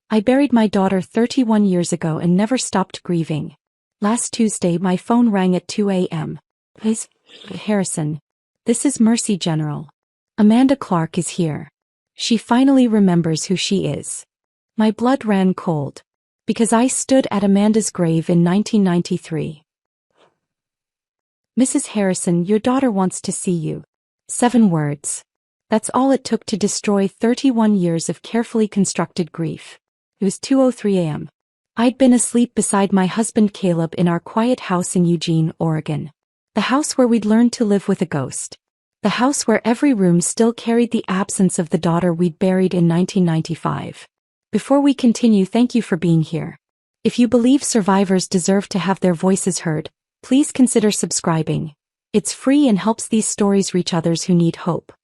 I buried my daughter 31 years ago and never stopped grieving. Last Tuesday my phone rang at 2 a.m. Miss Harrison. This is Mercy General. Amanda Clark is here. She finally remembers who she is. My blood ran cold. Because I stood at Amanda's grave in 1993. Mrs. Harrison, your daughter wants to see you. 7 words. That's all it took to destroy 31 years of carefully constructed grief. It was 2:03 a.m. I'd been asleep beside my husband Caleb in our quiet house in Eugene, Oregon. The house where we'd learned to live with a ghost. The house where every room still carried the absence of the daughter we'd buried in 1995. Before we continue, thank you for being here. If you believe survivors deserve to have their voices heard, please consider subscribing. It's free and helps these stories reach others who need hope.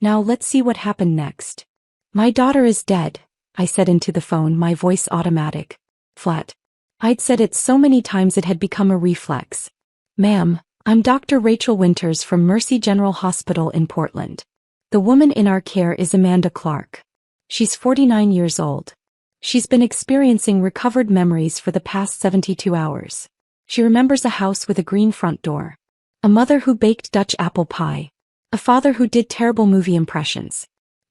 Now let's see what happened next. My daughter is dead, I said into the phone, my voice automatic. Flat. I'd said it so many times it had become a reflex. Ma'am, I'm Dr. Rachel Winters from Mercy General Hospital in Portland. The woman in our care is Amanda Clark. She's 49 years old. She's been experiencing recovered memories for the past 72 hours. She remembers a house with a green front door. A mother who baked Dutch apple pie. A father who did terrible movie impressions.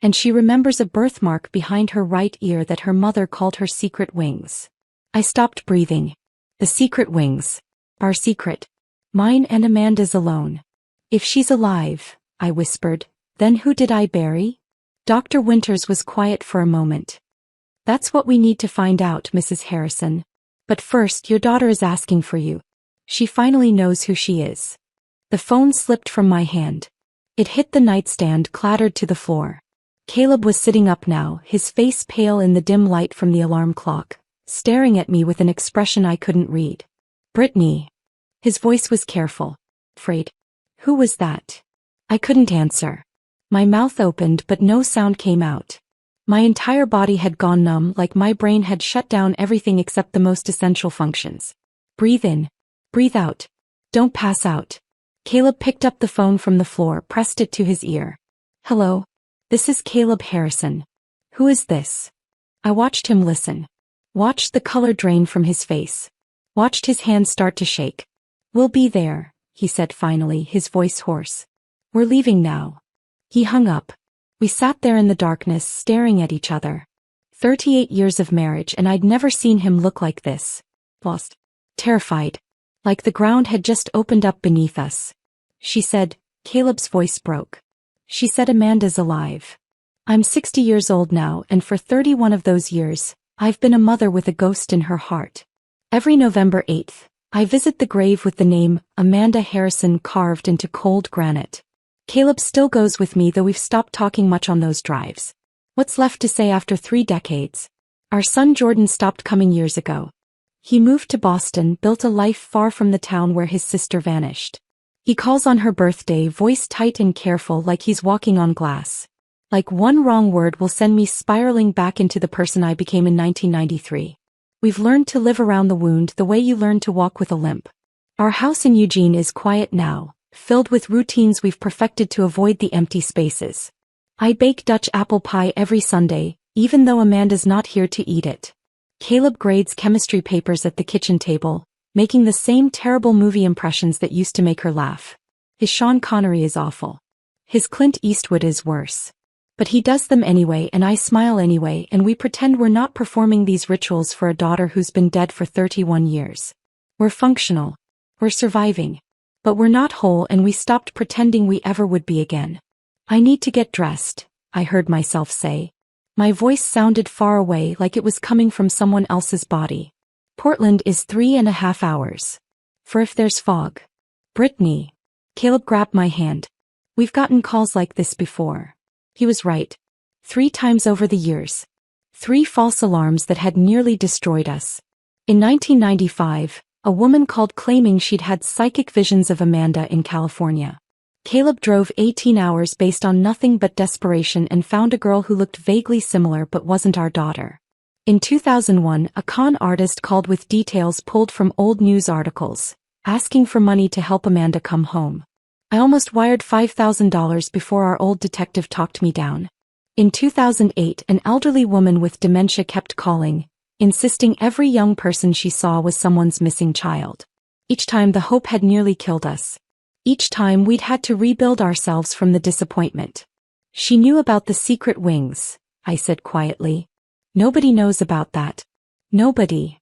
And she remembers a birthmark behind her right ear that her mother called her secret wings. I stopped breathing. The secret wings. Our secret. Mine and Amanda's alone. If she's alive, I whispered, then who did I bury? Dr. Winters was quiet for a moment. That's what we need to find out, Mrs. Harrison. But first, your daughter is asking for you. She finally knows who she is. The phone slipped from my hand. It hit the nightstand, clattered to the floor. Caleb was sitting up now, his face pale in the dim light from the alarm clock, staring at me with an expression I couldn't read. Brittany. His voice was careful. Afraid. Who was that? I couldn't answer. My mouth opened but no sound came out. My entire body had gone numb, like my brain had shut down everything except the most essential functions. Breathe in. Breathe out. Don't pass out. Caleb picked up the phone from the floor, pressed it to his ear. Hello. This is Caleb Harrison. Who is this? I watched him listen. Watched the color drain from his face. Watched his hands start to shake. We'll be there, he said finally, his voice hoarse. We're leaving now. He hung up. We sat there in the darkness, staring at each other. 38 years of marriage and I'd never seen him look like this. Lost. Terrified. Like the ground had just opened up beneath us. She said, Caleb's voice broke. She said Amanda's alive. I'm 60 years old now and for 31 of those years, I've been a mother with a ghost in her heart. Every November 8th, I visit the grave with the name Amanda Harrison carved into cold granite. Caleb still goes with me, though we've stopped talking much on those drives. What's left to say after 3 decades? Our son Jordan stopped coming years ago. He moved to Boston, built a life far from the town where his sister vanished. He calls on her birthday, voice tight and careful, like he's walking on glass. Like one wrong word will send me spiraling back into the person I became in 1993. We've learned to live around the wound the way you learn to walk with a limp. Our house in Eugene is quiet now, filled with routines we've perfected to avoid the empty spaces. I bake Dutch apple pie every Sunday, even though Amanda's not here to eat it. Caleb grades chemistry papers at the kitchen table, making the same terrible movie impressions that used to make her laugh. His Sean Connery is awful. His Clint Eastwood is worse. But he does them anyway and I smile anyway, and we pretend we're not performing these rituals for a daughter who's been dead for 31 years. We're functional. We're surviving. But we're not whole, and we stopped pretending we ever would be again. I need to get dressed, I heard myself say. My voice sounded far away, like it was coming from someone else's body. Portland is 3.5 hours. For if there's fog. Brittany. Caleb grabbed my hand. We've gotten calls like this before. He was right. 3 times over the years. 3 false alarms that had nearly destroyed us. In 1995, a woman called claiming she'd had psychic visions of Amanda in California. Caleb drove 18 hours based on nothing but desperation and found a girl who looked vaguely similar but wasn't our daughter. In 2001, a con artist called with details pulled from old news articles, asking for money to help Amanda come home. I almost wired $5,000 before our old detective talked me down. In 2008, an elderly woman with dementia kept calling, insisting every young person she saw was someone's missing child. Each time the hope had nearly killed us. Each time we'd had to rebuild ourselves from the disappointment. She knew about the secret wings, I said quietly. Nobody knows about that. Nobody.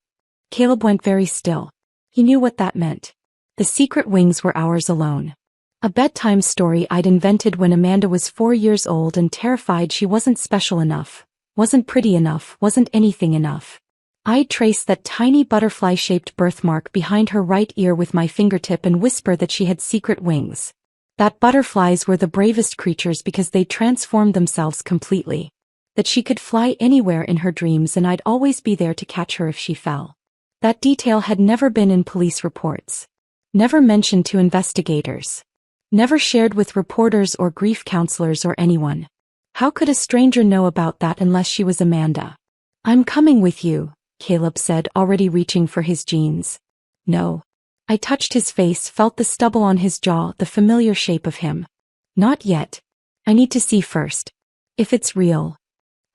Caleb went very still. He knew what that meant. The secret wings were ours alone. A bedtime story I'd invented when Amanda was 4 years old and terrified she wasn't special enough, wasn't pretty enough, wasn't anything enough. I'd trace that tiny butterfly-shaped birthmark behind her right ear with my fingertip and whisper that she had secret wings. That butterflies were the bravest creatures because they transformed themselves completely. That she could fly anywhere in her dreams and I'd always be there to catch her if she fell. That detail had never been in police reports. Never mentioned to investigators. Never shared with reporters or grief counselors or anyone. How could a stranger know about that unless she was Amanda? I'm coming with you, Caleb said, already reaching for his jeans. No. I touched his face, felt the stubble on his jaw, the familiar shape of him. Not yet. I need to see first. If it's real.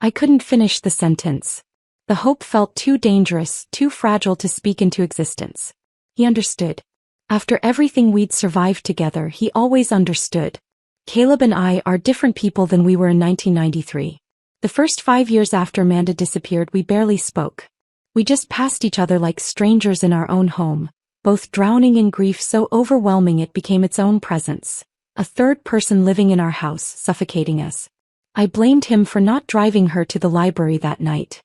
I couldn't finish the sentence. The hope felt too dangerous, too fragile to speak into existence. He understood. After everything we'd survived together, he always understood. Caleb and I are different people than we were in 1993. The first 5 years after Amanda disappeared, we barely spoke. We just passed each other like strangers in our own home, both drowning in grief so overwhelming it became its own presence. A third person living in our house, suffocating us. I blamed him for not driving her to the library that night.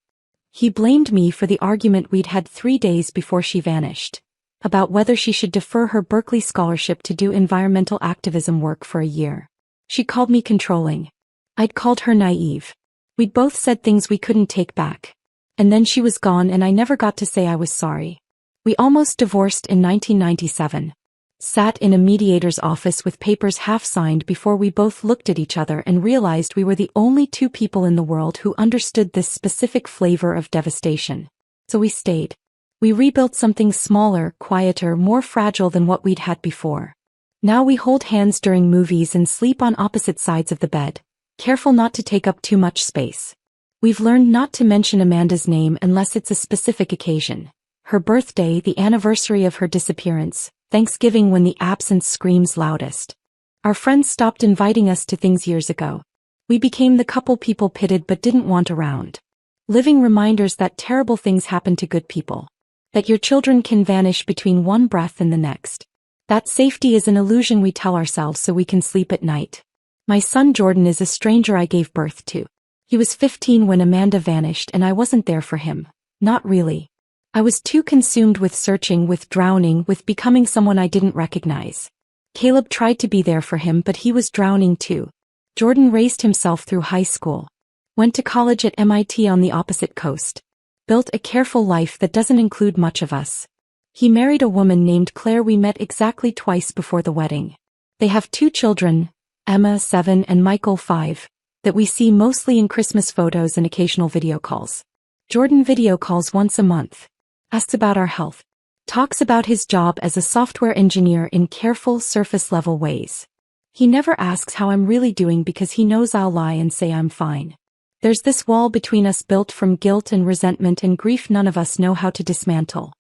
He blamed me for the argument we'd had 3 days before she vanished. About whether she should defer her Berkeley scholarship to do environmental activism work for a year. She called me controlling. I'd called her naive. We'd both said things we couldn't take back. And then she was gone and I never got to say I was sorry. We almost divorced in 1997. Sat in a mediator's office with papers half signed before we both looked at each other and realized we were the only 2 people in the world who understood this specific flavor of devastation. So we stayed. We rebuilt something smaller, quieter, more fragile than what we'd had before. Now we hold hands during movies and sleep on opposite sides of the bed, careful not to take up too much space. We've learned not to mention Amanda's name unless it's a specific occasion. Her birthday, the anniversary of her disappearance, Thanksgiving when the absence screams loudest. Our friends stopped inviting us to things years ago. We became the couple people pitied but didn't want around. Living reminders that terrible things happen to good people. That your children can vanish between one breath and the next. That safety is an illusion we tell ourselves so we can sleep at night. My son Jordan is a stranger I gave birth to. He was 15 when Amanda vanished and I wasn't there for him. Not really. I was too consumed with searching, with drowning, with becoming someone I didn't recognize. Caleb tried to be there for him but he was drowning too. Jordan raised himself through high school. Went to college at MIT on the opposite coast. Built a careful life that doesn't include much of us. He married a woman named Claire we met exactly twice before the wedding. They have 2 children, Emma 7 and Michael 5, that we see mostly in Christmas photos and occasional video calls. Jordan video calls once a month. Asks about our health. Talks about his job as a software engineer in careful surface-level ways. He never asks how I'm really doing because he knows I'll lie and say I'm fine. There's this wall between us built from guilt and resentment and grief none of us know how to dismantle.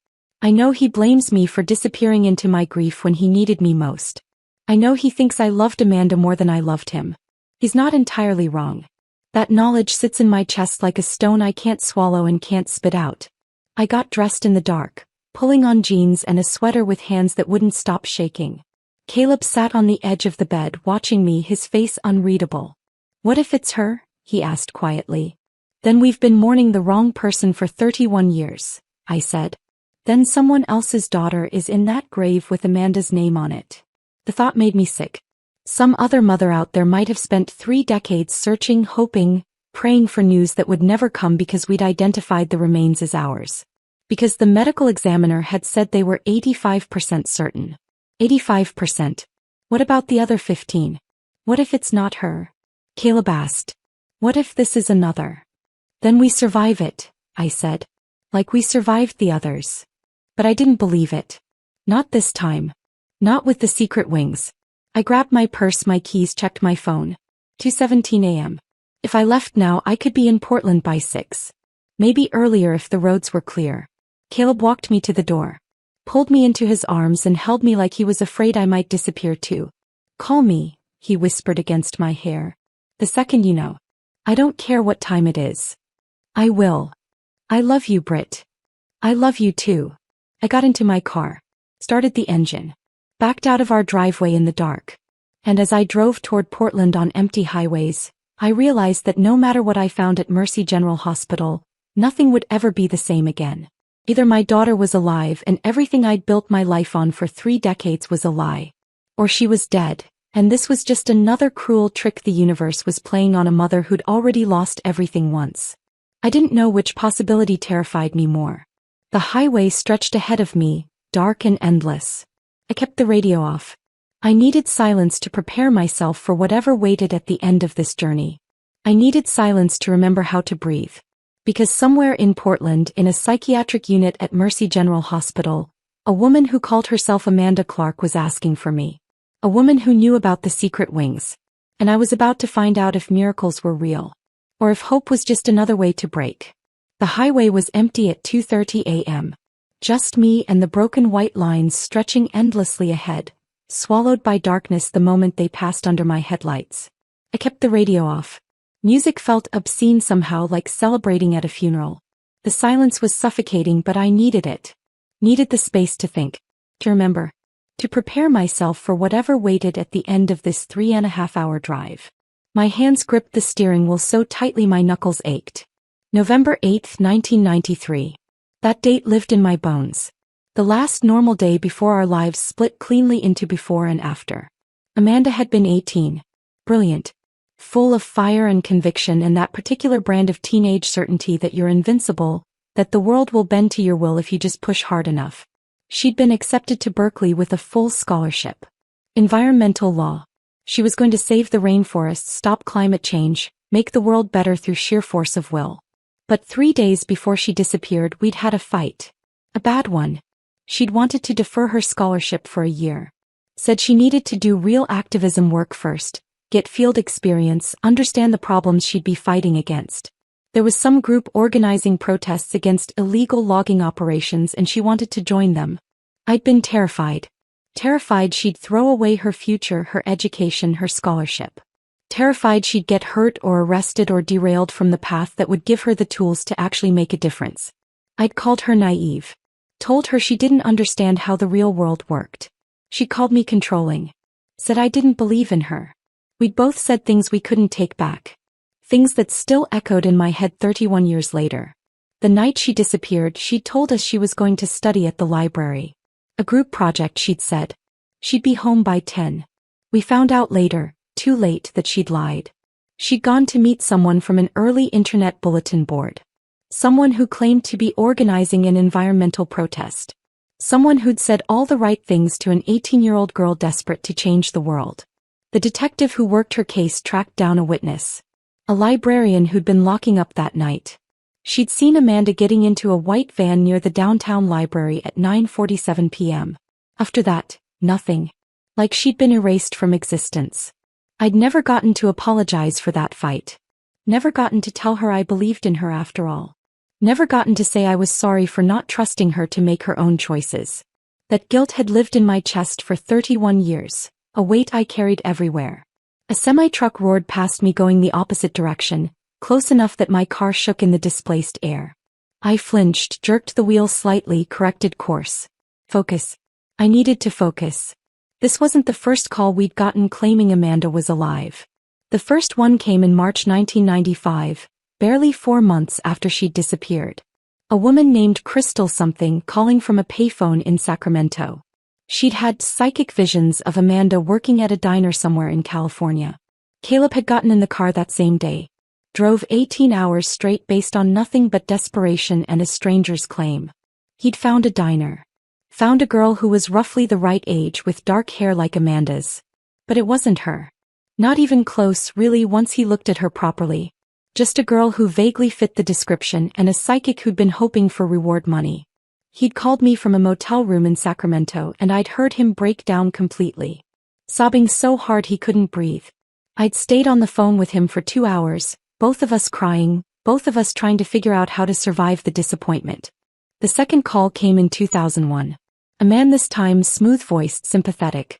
I know he blames me for disappearing into my grief when he needed me most. I know he thinks I loved Amanda more than I loved him. He's not entirely wrong. That knowledge sits in my chest like a stone I can't swallow and can't spit out. I got dressed in the dark, pulling on jeans and a sweater with hands that wouldn't stop shaking. Caleb sat on the edge of the bed watching me, his face unreadable. What if it's her? He asked quietly. Then we've been mourning the wrong person for 31 years, I said. Then someone else's daughter is in that grave with Amanda's name on it. The thought made me sick. Some other mother out there might have spent 3 decades searching, hoping, praying for news that would never come because we'd identified the remains as ours. Because the medical examiner had said they were 85% certain. 85%. What about the other 15? What if it's not her? Caleb asked. What if this is another? Then we survive it, I said. Like we survived the others. But I didn't believe it. Not this time. Not with the secret wings. I grabbed my purse, my keys, checked my phone. 2:17 a.m. If I left now, I could be in Portland by 6. Maybe earlier if the roads were clear. Caleb walked me to the door, pulled me into his arms and held me like he was afraid I might disappear too. Call me, he whispered against my hair. The second you know. I don't care what time it is. I will. I love you, Britt. I love you too. I got into my car, started the engine, backed out of our driveway in the dark. And as I drove toward Portland on empty highways, I realized that no matter what I found at Mercy General Hospital, nothing would ever be the same again. Either my daughter was alive and everything I'd built my life on for 3 decades was a lie, or she was dead, and this was just another cruel trick the universe was playing on a mother who'd already lost everything once. I didn't know which possibility terrified me more. The highway stretched ahead of me, dark and endless. I kept the radio off. I needed silence to prepare myself for whatever waited at the end of this journey. I needed silence to remember how to breathe. Because somewhere in Portland, in a psychiatric unit at Mercy General Hospital, a woman who called herself Amanda Clark was asking for me. A woman who knew about the secret wings. And I was about to find out if miracles were real. Or if hope was just another way to break. The highway was empty at 2:30 a.m. Just me and the broken white lines stretching endlessly ahead, swallowed by darkness the moment they passed under my headlights. I kept the radio off. Music felt obscene somehow, like celebrating at a funeral. The silence was suffocating, but I needed it. Needed the space to think, to remember, to prepare myself for whatever waited at the end of this 3.5-hour drive. My hands gripped the steering wheel so tightly my knuckles ached. November 8, 1993. That date lived in my bones. The last normal day before our lives split cleanly into before and after. Amanda had been 18. Brilliant. Full of fire and conviction and that particular brand of teenage certainty that you're invincible, that the world will bend to your will if you just push hard enough. She'd been accepted to Berkeley with a full scholarship. Environmental law. She was going to save the rainforests, stop climate change, make the world better through sheer force of will. But 3 days before she disappeared, we'd had a fight. A bad one. She'd wanted to defer her scholarship for a year. Said she needed to do real activism work first. Get field experience, understand the problems she'd be fighting against. There was some group organizing protests against illegal logging operations and she wanted to join them. I'd been terrified. Terrified she'd throw away her future, her education, her scholarship. Terrified she'd get hurt or arrested or derailed from the path that would give her the tools to actually make a difference. I'd called her naive. Told her she didn't understand how the real world worked. She called me controlling. Said I didn't believe in her. We'd both said things we couldn't take back. Things that still echoed in my head 31 years later. The night she disappeared, she'd told us she was going to study at the library. A group project, she'd said. She'd be home by 10. We found out later, too late, that she'd lied. She'd gone to meet someone from an early internet bulletin board. Someone who claimed to be organizing an environmental protest. Someone who'd said all the right things to an 18-year-old girl desperate to change the world. The detective who worked her case tracked down a witness. A librarian who'd been locking up that night. She'd seen Amanda getting into a white van near the downtown library at 9:47 p.m. After that, nothing. Like she'd been erased from existence. I'd never gotten to apologize for that fight. Never gotten to tell her I believed in her after all. Never gotten to say I was sorry for not trusting her to make her own choices. That guilt had lived in my chest for 31 years. A weight I carried everywhere. A semi-truck roared past me going the opposite direction, close enough that my car shook in the displaced air. I flinched, jerked the wheel slightly, corrected course. Focus. I needed to focus. This wasn't the first call we'd gotten claiming Amanda was alive. The first one came in March 1995, barely 4 months after she'd disappeared. A woman named Crystal something calling from a payphone in Sacramento. She'd had psychic visions of Amanda working at a diner somewhere in California. Caleb had gotten in the car that same day. Drove 18 hours straight based on nothing but desperation and a stranger's claim. He'd found a diner. Found a girl who was roughly the right age with dark hair like Amanda's. But it wasn't her. Not even close, really, once he looked at her properly. Just a girl who vaguely fit the description and a psychic who'd been hoping for reward money. He'd called me from a motel room in Sacramento and I'd heard him break down completely. Sobbing so hard he couldn't breathe. I'd stayed on the phone with him for 2 hours, Both of us crying, both of us trying to figure out how to survive the disappointment. The second call came in 2001. A man, this time smooth-voiced, sympathetic.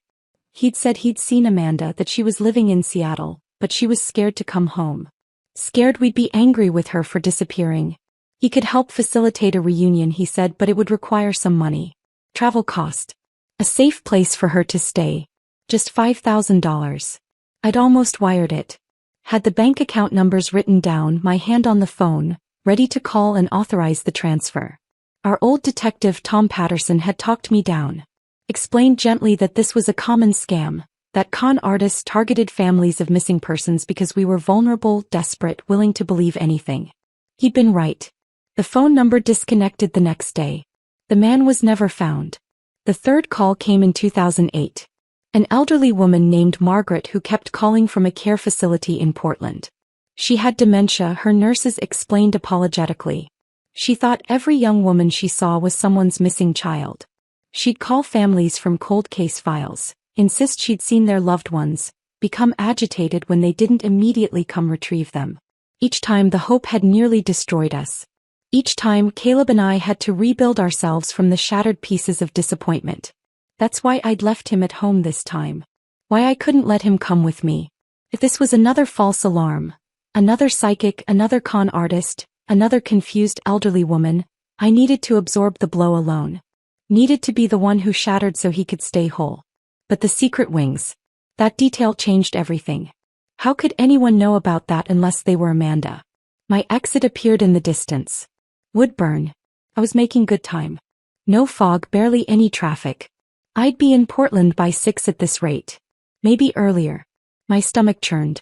He'd said he'd seen Amanda, that she was living in Seattle, but she was scared to come home. Scared we'd be angry with her for disappearing. He could help facilitate a reunion, he said, but it would require some money. Travel cost. A safe place for her to stay. Just $5,000. I'd almost wired it. Had the bank account numbers written down, my hand on the phone, ready to call and authorize the transfer. Our old detective Tom Patterson had talked me down. Explained gently that this was a common scam, that con artists targeted families of missing persons because we were vulnerable, desperate, willing to believe anything. He'd been right. The phone number disconnected the next day. The man was never found. The third call came in 2008. An elderly woman named Margaret who kept calling from a care facility in Portland. She had dementia, her nurses explained apologetically. She thought every young woman she saw was someone's missing child. She'd call families from cold case files, insist she'd seen their loved ones, become agitated when they didn't immediately come retrieve them. Each time the hope had nearly destroyed us. Each time Caleb and I had to rebuild ourselves from the shattered pieces of disappointment. That's why I'd left him at home this time. Why I couldn't let him come with me. If this was another false alarm, another psychic, another con artist, another confused elderly woman, I needed to absorb the blow alone. Needed to be the one who shattered so he could stay whole. But the secret wings. That detail changed everything. How could anyone know about that unless they were Amanda? My exit appeared in the distance. Woodburn. I was making good time. No fog, barely any traffic. I'd be in Portland by 6 at this rate. Maybe earlier. My stomach churned.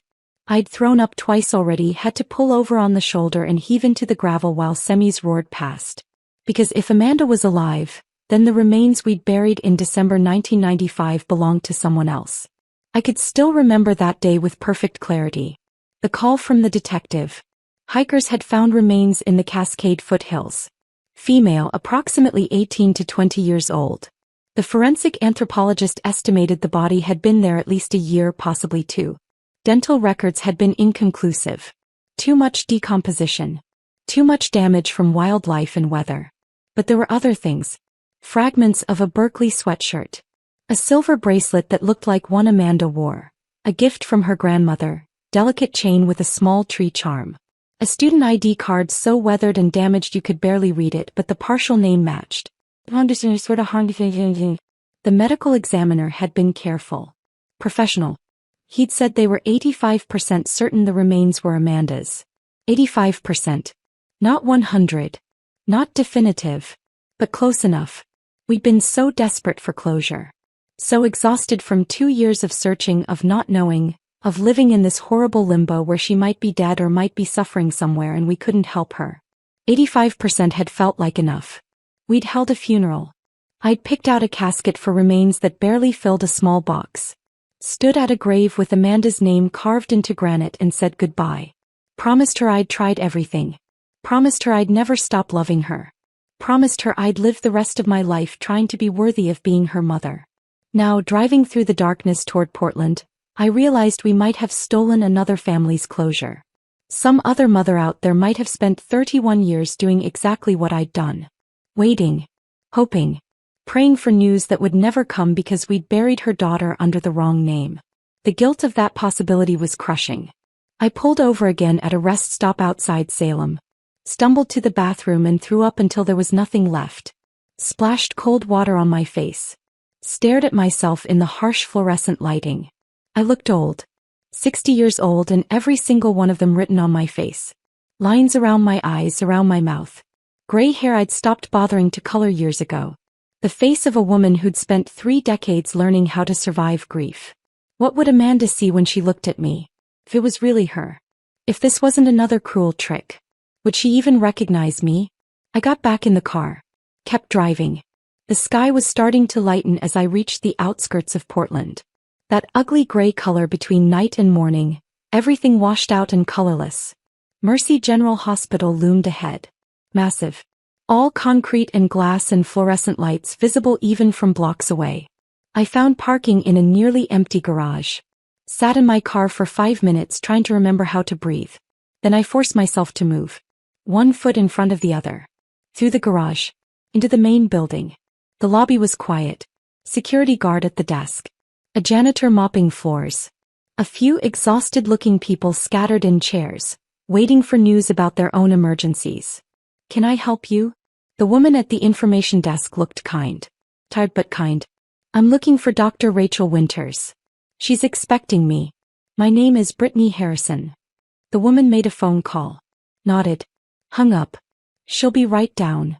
I'd thrown up twice already, had to pull over on the shoulder and heave into the gravel while semis roared past. Because if Amanda was alive, then the remains we'd buried in December 1995 belonged to someone else. I could still remember that day with perfect clarity. The call from the detective. Hikers had found remains in the Cascade foothills. Female, approximately 18 to 20 years old. The forensic anthropologist estimated the body had been there at least a year, possibly 2. Dental records had been inconclusive. Too much decomposition. Too much damage from wildlife and weather. But there were other things. Fragments of a Berkeley sweatshirt. A silver bracelet that looked like one Amanda wore. A gift from her grandmother. Delicate chain with a small tree charm. A student ID card so weathered and damaged you could barely read it, but the partial name matched. The medical examiner had been careful. Professional. He'd said they were 85% certain the remains were Amanda's. 85%. Not 100. Not definitive. But close enough. We'd been so desperate for closure. So exhausted from 2 years of searching, of not knowing, of living in this horrible limbo where she might be dead or might be suffering somewhere and we couldn't help her. 85% had felt like enough. We'd held a funeral. I'd picked out a casket for remains that barely filled a small box. Stood at a grave with Amanda's name carved into granite and said goodbye. Promised her I'd tried everything. Promised her I'd never stop loving her. Promised her I'd live the rest of my life trying to be worthy of being her mother. Now, driving through the darkness toward Portland, I realized we might have stolen another family's closure. Some other mother out there might have spent 31 years doing exactly what I'd done. Waiting. Hoping. Praying for news that would never come because we'd buried her daughter under the wrong name. The guilt of that possibility was crushing. I pulled over again at a rest stop outside Salem. Stumbled to the bathroom and threw up until there was nothing left. Splashed cold water on my face. Stared at myself in the harsh fluorescent lighting. I looked old. 60 years old, and every single one of them written on my face. Lines around my eyes, around my mouth. Gray hair I'd stopped bothering to color years ago. The face of a woman who'd spent 3 decades learning how to survive grief. What would Amanda see when she looked at me? If it was really her. If this wasn't another cruel trick. Would she even recognize me? I got back in the car. Kept driving. The sky was starting to lighten as I reached the outskirts of Portland. That ugly gray color between night and morning, everything washed out and colorless. Mercy General Hospital loomed ahead. Massive. All concrete and glass and fluorescent lights visible even from blocks away. I found parking in a nearly empty garage. Sat in my car for 5 minutes trying to remember how to breathe. Then I forced myself to move. One foot in front of the other. Through the garage. Into the main building. The lobby was quiet. Security guard at the desk. A janitor mopping floors. A few exhausted-looking people scattered in chairs, waiting for news about their own emergencies. "Can I help you?" The woman at the information desk looked kind. Tired but kind. "I'm looking for Dr. Rachel Winters. She's expecting me. My name is Brittany Harrison." The woman made a phone call. Nodded. Hung up. "She'll be right down."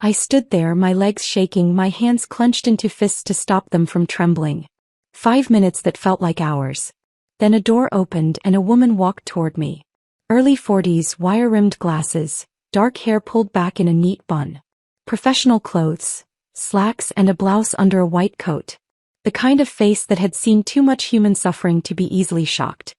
I stood there, my legs shaking, my hands clenched into fists to stop them from trembling. 5 minutes that felt like hours. Then a door opened and a woman walked toward me. Early 40s, wire-rimmed glasses, dark hair pulled back in a neat bun. Professional clothes, slacks and a blouse under a white coat. The kind of face that had seen too much human suffering to be easily shocked.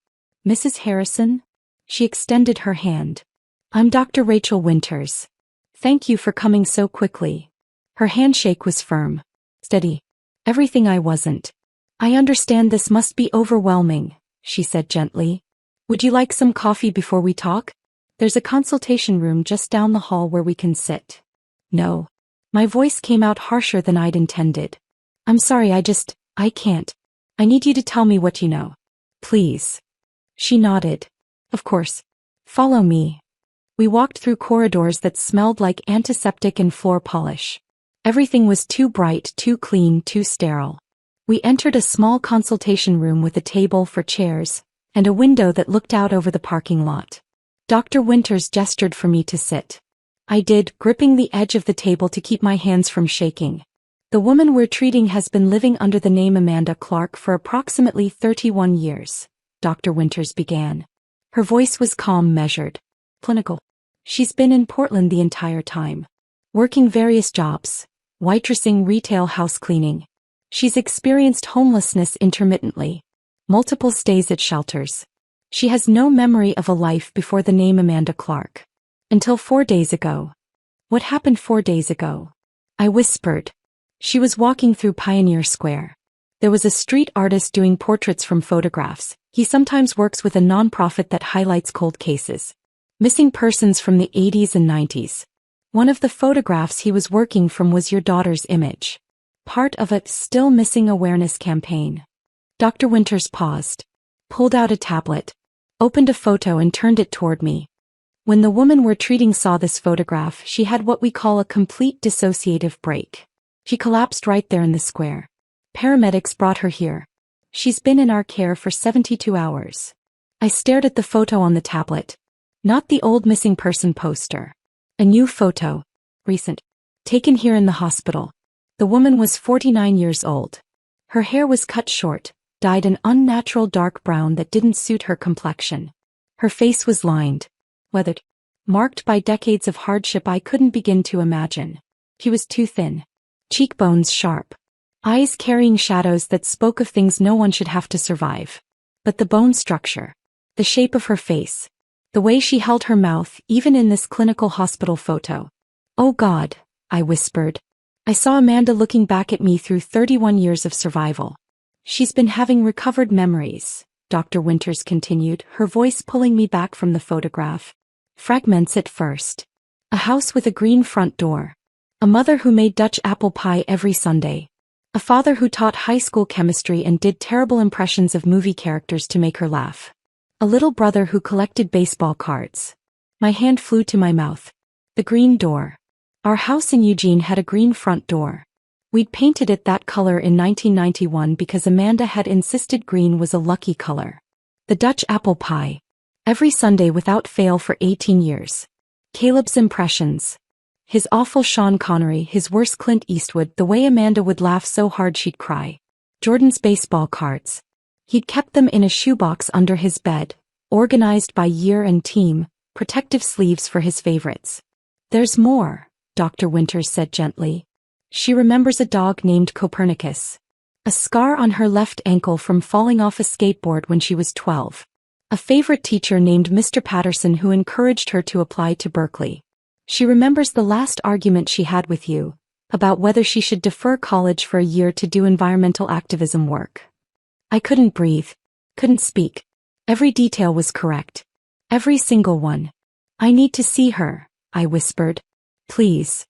"Mrs. Harrison?" She extended her hand. "I'm Dr. Rachel Winters. Thank you for coming so quickly." Her handshake was firm. Steady. Everything I wasn't. "I understand this must be overwhelming," she said gently. "Would you like some coffee before we talk? There's a consultation room just down the hall where we can sit." "No." My voice came out harsher than I'd intended. "I'm sorry, I can't. I need you to tell me what you know. Please." She nodded. "Of course. Follow me." We walked through corridors that smelled like antiseptic and floor polish. Everything was too bright, too clean, too sterile. We entered a small consultation room with a table for chairs, and a window that looked out over the parking lot. Dr. Winters gestured for me to sit. I did, gripping the edge of the table to keep my hands from shaking. "The woman we're treating has been living under the name Amanda Clark for approximately 31 years, Dr. Winters began. Her voice was calm, measured. Clinical. She's been in Portland the entire time. Working various jobs. Waitressing, retail, house cleaning. She's experienced homelessness intermittently. Multiple stays at shelters. She has no memory of a life before the name Amanda Clark. Until 4 days ago." "What happened 4 days ago?" I whispered. "She was walking through Pioneer Square. There was a street artist doing portraits from photographs. He sometimes works with a nonprofit that highlights cold cases. Missing persons from the 80s and 90s. One of the photographs he was working from was your daughter's image. Part of a Still Missing Awareness campaign." Dr. Winters paused. Pulled out a tablet. Opened a photo and turned it toward me. "When the woman we're treating saw this photograph, she had what we call a complete dissociative break. She collapsed right there in the square. Paramedics brought her here. She's been in our care for 72 hours. I stared at the photo on the tablet. Not the old missing person poster. A new photo. Recent. Taken here in the hospital. The woman was 49 years old. Her hair was cut short, dyed an unnatural dark brown that didn't suit her complexion. Her face was lined. Weathered. Marked by decades of hardship I couldn't begin to imagine. She was too thin. Cheekbones sharp. Eyes carrying shadows that spoke of things no one should have to survive. But the bone structure. The shape of her face. The way she held her mouth, even in this clinical hospital photo. "Oh God," I whispered. I saw Amanda looking back at me through 31 years of survival. "She's been having recovered memories," Dr. Winters continued, her voice pulling me back from the photograph. "Fragments at first. A house with a green front door. A mother who made Dutch apple pie every Sunday. A father who taught high school chemistry and did terrible impressions of movie characters to make her laugh. A little brother who collected baseball cards." My hand flew to my mouth. The green door. Our house in Eugene had a green front door. We'd painted it that color in 1991 because Amanda had insisted green was a lucky color. The Dutch apple pie. Every Sunday without fail for 18 years. Caleb's impressions. His awful Sean Connery, his worst Clint Eastwood, the way Amanda would laugh so hard she'd cry. Jordan's baseball cards. He'd kept them in a shoebox under his bed, organized by year and team, protective sleeves for his favorites. "There's more," Dr. Winters said gently. "She remembers a dog named Copernicus. A scar on her left ankle from falling off a skateboard when she was 12. A favorite teacher named Mr. Patterson who encouraged her to apply to Berkeley. She remembers the last argument she had with you, about whether she should defer college for a year to do environmental activism work." I couldn't breathe. Couldn't speak. Every detail was correct. Every single one. I need to see her, I whispered. Please.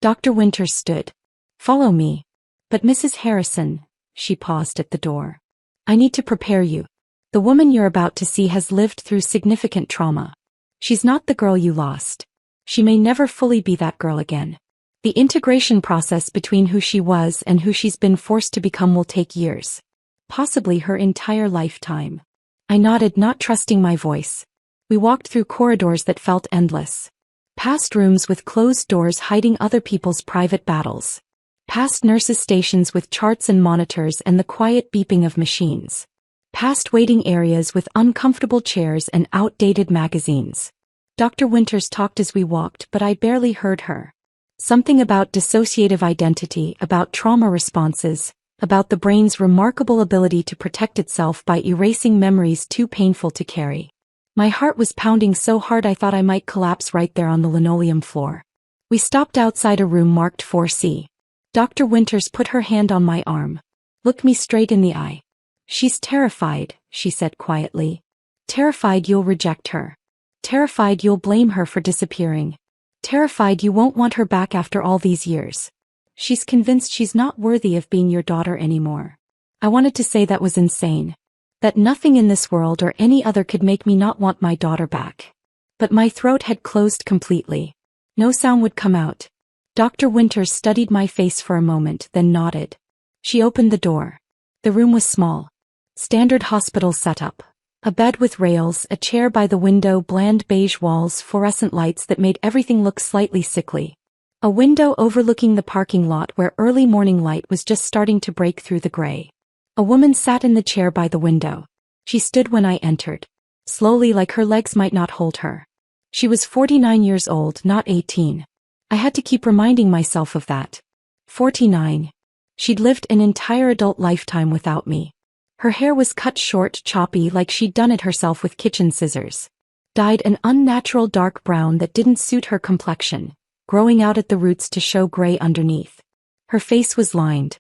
Dr. Winters stood. Follow me. But Mrs. Harrison, she paused at the door. I need to prepare you. The woman you're about to see has lived through significant trauma. She's not the girl you lost. She may never fully be that girl again. The integration process between who she was and who she's been forced to become will take years. Possibly her entire lifetime. I nodded, not trusting my voice. We walked through corridors that felt endless. Past rooms with closed doors hiding other people's private battles. Past nurses' stations with charts and monitors and the quiet beeping of machines. Past waiting areas with uncomfortable chairs and outdated magazines. Dr. Winters talked as we walked, but I barely heard her. Something about dissociative identity, about trauma responses, about the brain's remarkable ability to protect itself by erasing memories too painful to carry. My heart was pounding so hard I thought I might collapse right there on the linoleum floor. We stopped outside a room marked 4C. Dr. Winters put her hand on my arm. Look me straight in the eye. She's terrified, she said quietly. Terrified you'll reject her. Terrified you'll blame her for disappearing. Terrified you won't want her back after all these years. She's convinced she's not worthy of being your daughter anymore. I wanted to say that was insane. That nothing in this world or any other could make me not want my daughter back. But my throat had closed completely. No sound would come out. Dr. Winters studied my face for a moment, then nodded. She opened the door. The room was small. Standard hospital setup. A bed with rails, a chair by the window, bland beige walls, fluorescent lights that made everything look slightly sickly. A window overlooking the parking lot where early morning light was just starting to break through the gray. A woman sat in the chair by the window. She stood when I entered. Slowly, like her legs might not hold her. She was 49 years old, not 18. I had to keep reminding myself of that. 49. She'd lived an entire adult lifetime without me. Her hair was cut short, choppy, like she'd done it herself with kitchen scissors. Dyed an unnatural dark brown that didn't suit her complexion, growing out at the roots to show gray underneath. Her face was lined.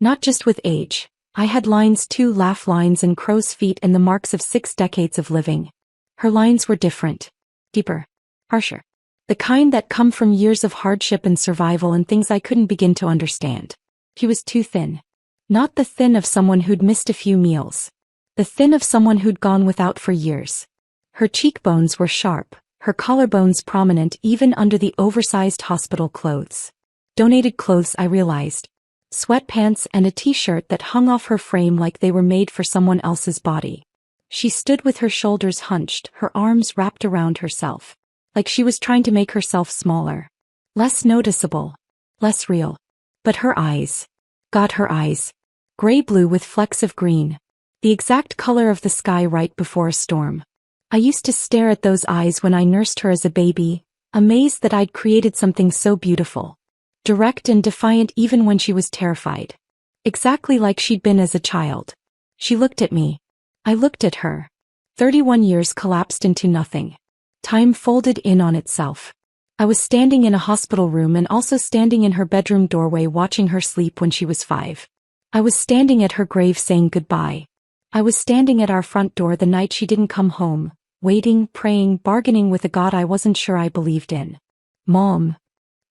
Not just with age. I had lines too, laugh lines and crow's feet and the marks of 6 decades of living. Her lines were different. Deeper. Harsher. The kind that come from years of hardship and survival and things I couldn't begin to understand. She was too thin. Not the thin of someone who'd missed a few meals. The thin of someone who'd gone without for years. Her cheekbones were sharp, her collarbones prominent even under the oversized hospital clothes. Donated clothes, I realized. Sweatpants and a t-shirt that hung off her frame like they were made for someone else's body. She stood with her shoulders hunched, her arms wrapped around herself. Like she was trying to make herself smaller. Less noticeable. Less real. But her eyes. God, her eyes. Gray-blue with flecks of green. The exact color of the sky right before a storm. I used to stare at those eyes when I nursed her as a baby, amazed that I'd created something so beautiful. Direct and defiant even when she was terrified. Exactly like she'd been as a child. She looked at me. I looked at her. 31 years collapsed into nothing. Time folded in on itself. I was standing in a hospital room and also standing in her bedroom doorway watching her sleep when she was 5. I was standing at her grave saying goodbye. I was standing at our front door the night she didn't come home, waiting, praying, bargaining with a God I wasn't sure I believed in. Mom.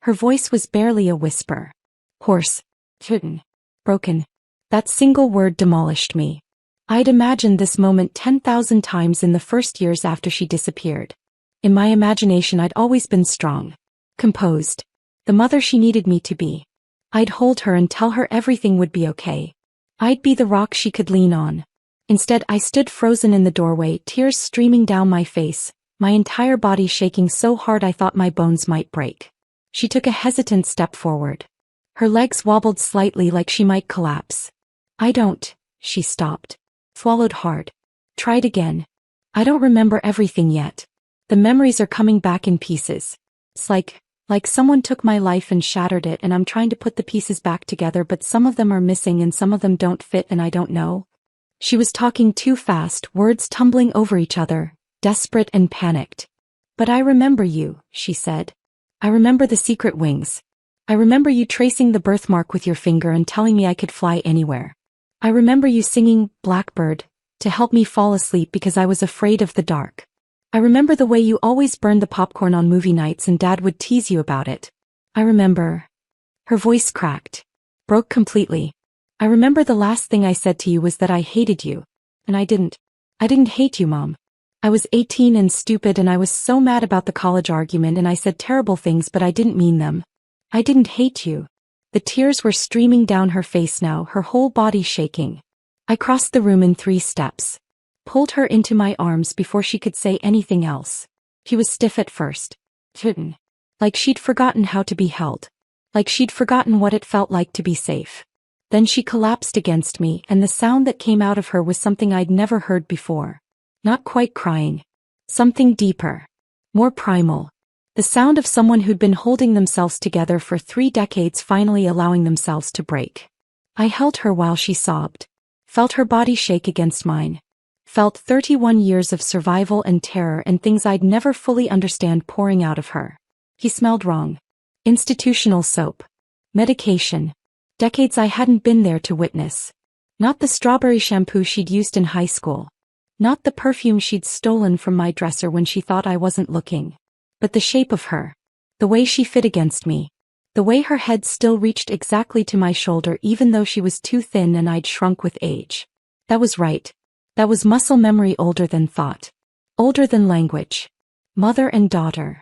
Her voice was barely a whisper. Hoarse. Kitten. Broken. That single word demolished me. I'd imagined this moment 10,000 times in the first years after she disappeared. In my imagination I'd always been strong. Composed. The mother she needed me to be. I'd hold her and tell her everything would be okay. I'd be the rock she could lean on. Instead I stood frozen in the doorway, tears streaming down my face, my entire body shaking so hard I thought my bones might break. She took a hesitant step forward. Her legs wobbled slightly like she might collapse. She stopped. Swallowed hard. Tried again. I don't remember everything yet. The memories are coming back in pieces. It's like someone took my life and shattered it and I'm trying to put the pieces back together but some of them are missing and some of them don't fit and I don't know. She was talking too fast, words tumbling over each other, desperate and panicked. But I remember you, she said. I remember the secret wings. I remember you tracing the birthmark with your finger and telling me I could fly anywhere. I remember you singing Blackbird to help me fall asleep because I was afraid of the dark. I remember the way you always burned the popcorn on movie nights and Dad would tease you about it. I remember. Her voice cracked. Broke completely. I remember the last thing I said to you was that I hated you. And I didn't. I didn't hate you, Mom. I was 18 and stupid and I was so mad about the college argument and I said terrible things but I didn't mean them. I didn't hate you. The tears were streaming down her face now, her whole body shaking. I crossed the room in 3 steps. Pulled her into my arms before she could say anything else. She was stiff at first. Like she'd forgotten how to be held. Like she'd forgotten what it felt like to be safe. Then she collapsed against me and the sound that came out of her was something I'd never heard before. Not quite crying. Something deeper. More primal. The sound of someone who'd been holding themselves together for 3 decades finally allowing themselves to break. I held her while she sobbed. Felt her body shake against mine. Felt 31 years of survival and terror and things I'd never fully understand pouring out of her. He smelled wrong. Institutional soap. Medication. Decades I hadn't been there to witness. Not the strawberry shampoo she'd used in high school. Not the perfume she'd stolen from my dresser when she thought I wasn't looking. But the shape of her. The way she fit against me. The way her head still reached exactly to my shoulder even though she was too thin and I'd shrunk with age. That was right. That was muscle memory older than thought. Older than language. Mother and daughter.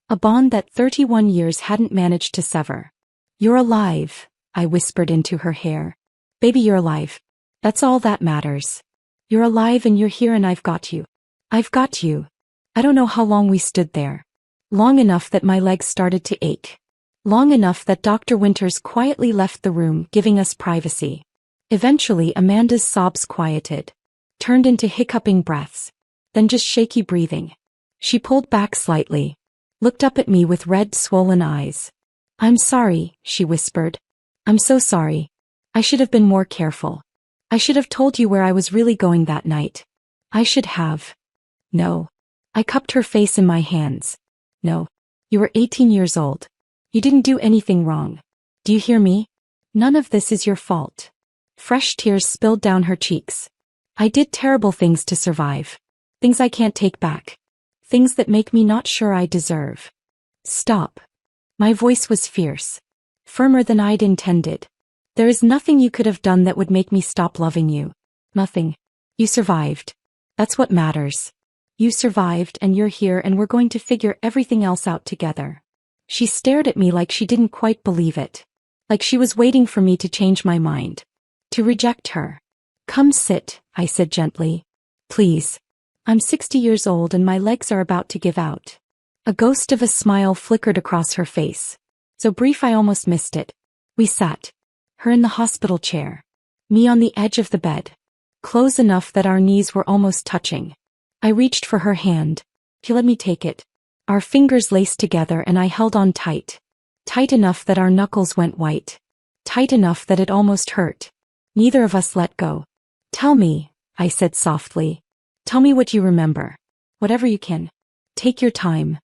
A bond that 31 years hadn't managed to sever. You're alive, I whispered into her hair. Baby, you're alive. That's all that matters. You're alive and you're here and I've got you. I've got you. I don't know how long we stood there. Long enough that my legs started to ache. Long enough that Dr. Winters quietly left the room, giving us privacy. Eventually Amanda's sobs quieted. Turned into hiccuping breaths. Then just shaky breathing. She pulled back slightly. Looked up at me with red, swollen eyes. I'm sorry, she whispered. I'm so sorry. I should have been more careful. I should have told you where I was really going that night. I should have. No. I cupped her face in my hands. No. You were 18 years old. You didn't do anything wrong. Do you hear me? None of this is your fault. Fresh tears spilled down her cheeks. I did terrible things to survive. Things I can't take back. Things that make me not sure I deserve. Stop. My voice was fierce. Firmer than I'd intended. There is nothing you could have done that would make me stop loving you. Nothing. You survived. That's what matters. You survived and you're here and we're going to figure everything else out together. She stared at me like she didn't quite believe it. Like she was waiting for me to change my mind. To reject her. Come sit, I said gently. Please. I'm 60 years old and my legs are about to give out. A ghost of a smile flickered across her face. So brief I almost missed it. We sat. Her in the hospital chair. Me on the edge of the bed. Close enough that our knees were almost touching. I reached for her hand. She let me take it. Our fingers laced together and I held on tight. Tight enough that our knuckles went white. Tight enough that it almost hurt. Neither of us let go. Tell me, I said softly. Tell me what you remember. Whatever you can. Take your time.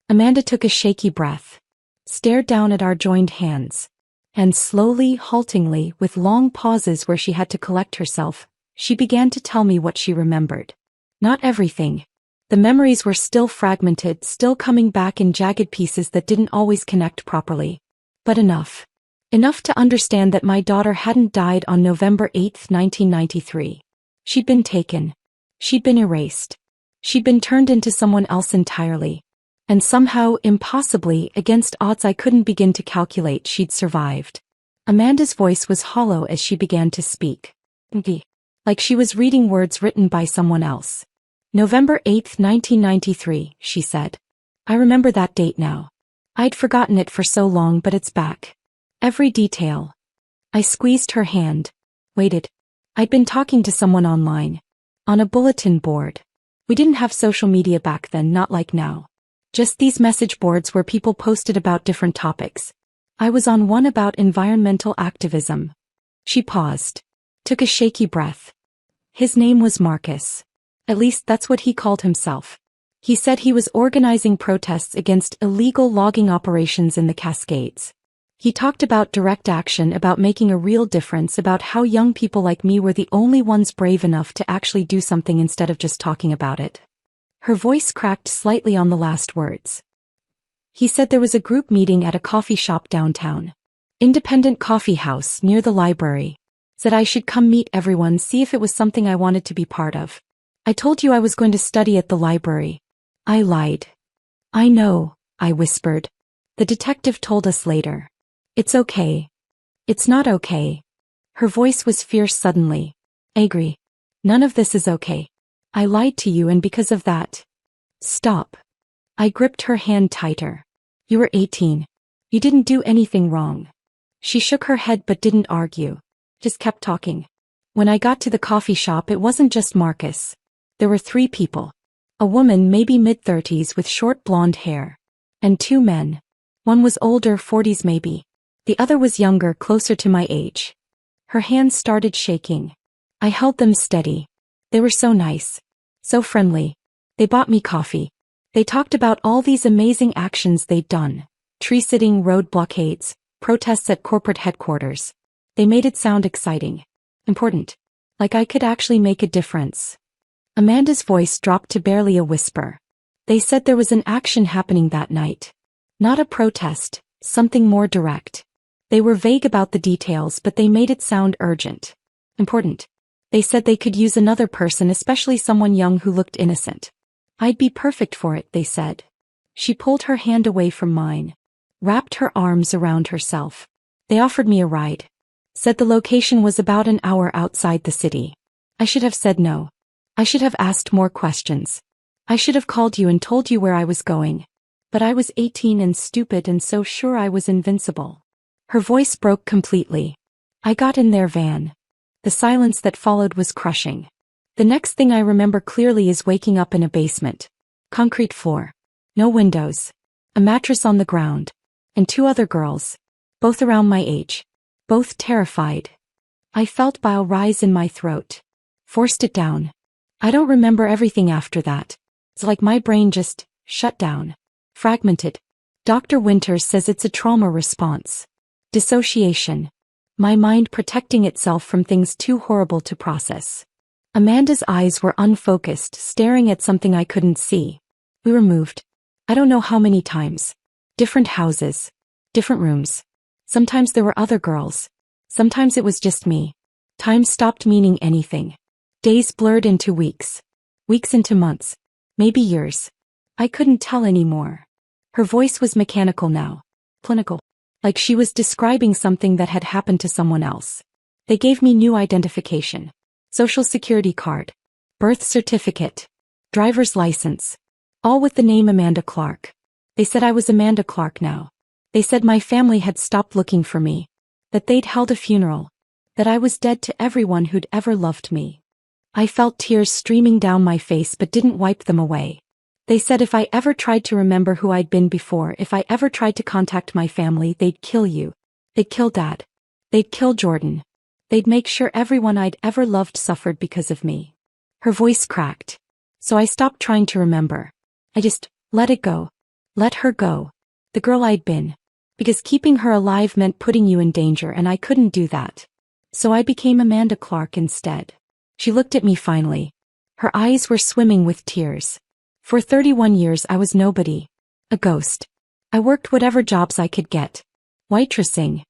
Amanda took a shaky breath. Stared down at our joined hands. And slowly, haltingly, with long pauses where she had to collect herself, she began to tell me what she remembered. Not everything. The memories were still fragmented, still coming back in jagged pieces that didn't always connect properly. But enough. Enough to understand that my daughter hadn't died on November 8, 1993. She'd been taken. She'd been erased. She'd been turned into someone else entirely. And somehow, impossibly, against odds I couldn't begin to calculate, she'd survived. Amanda's voice was hollow as she began to speak. Like she was reading words written by someone else. November 8, 1993, she said. I remember that date now. I'd forgotten it for so long but it's back. Every detail. I squeezed her hand. Waited. I'd been talking to someone online. On a bulletin board. We didn't have social media back then, not like now. Just these message boards where people posted about different topics. I was on one about environmental activism. She paused. Took a shaky breath. His name was Marcus. At least that's what he called himself. He said he was organizing protests against illegal logging operations in the Cascades. He talked about direct action, about making a real difference, about how young people like me were the only ones brave enough to actually do something instead of just talking about it. Her voice cracked slightly on the last words. He said there was a group meeting at a coffee shop downtown. Independent coffee house near the library. Said I should come meet everyone, see if it was something I wanted to be part of. I told you I was going to study at the library. I lied. I know, I whispered. The detective told us later. It's okay. It's not okay. Her voice was fierce suddenly. I agree. None of this is okay. I lied to you and because of that. Stop. I gripped her hand tighter. You were 18. You didn't do anything wrong. She shook her head but didn't argue. Just kept talking. When I got to the coffee shop, it wasn't just Marcus. There were 3 people. A woman, maybe mid-30s with short blonde hair. And 2 men. One was older, 40s maybe. The other was younger, closer to my age. Her hands started shaking. I held them steady. They were so nice. So friendly. They bought me coffee. They talked about all these amazing actions they'd done. Tree-sitting, road blockades, protests at corporate headquarters. They made it sound exciting. Important. Like I could actually make a difference. Amanda's voice dropped to barely a whisper. They said there was an action happening that night. Not a protest, something more direct. They were vague about the details, but they made it sound urgent. Important. They said they could use another person, especially someone young who looked innocent. I'd be perfect for it, they said. She pulled her hand away from mine. Wrapped her arms around herself. They offered me a ride. Said the location was about an hour outside the city. I should have said no. I should have asked more questions. I should have called you and told you where I was going. But I was 18 and stupid and so sure I was invincible. Her voice broke completely. I got in their van. The silence that followed was crushing. The next thing I remember clearly is waking up in a basement. Concrete floor. No windows. A mattress on the ground. And 2 other girls. Both around my age. Both terrified. I felt bile rise in my throat. Forced it down. I don't remember everything after that. It's like my brain just shut down. Fragmented. Dr. Winters says it's a trauma response. Dissociation. My mind protecting itself from things too horrible to process. Amanda's eyes were unfocused, staring at something I couldn't see. We were moved. I don't know how many times. Different houses. Different rooms. Sometimes there were other girls. Sometimes it was just me. Time stopped meaning anything. Days blurred into weeks. Weeks into months. Maybe years. I couldn't tell anymore. Her voice was mechanical now. Clinical. Like she was describing something that had happened to someone else. They gave me new identification. Social security card. Birth certificate. Driver's license. All with the name Amanda Clark. They said I was Amanda Clark now. They said my family had stopped looking for me. That they'd held a funeral. That I was dead to everyone who'd ever loved me. I felt tears streaming down my face but didn't wipe them away. They said if I ever tried to remember who I'd been before, if I ever tried to contact my family, they'd kill you. They'd kill Dad. They'd kill Jordan. They'd make sure everyone I'd ever loved suffered because of me. Her voice cracked. So I stopped trying to remember. I just let it go. Let her go. The girl I'd been. Because keeping her alive meant putting you in danger and I couldn't do that. So I became Amanda Clark instead. She looked at me finally. Her eyes were swimming with tears. For 31 years I was nobody. A ghost. I worked whatever jobs I could get. Waitressing.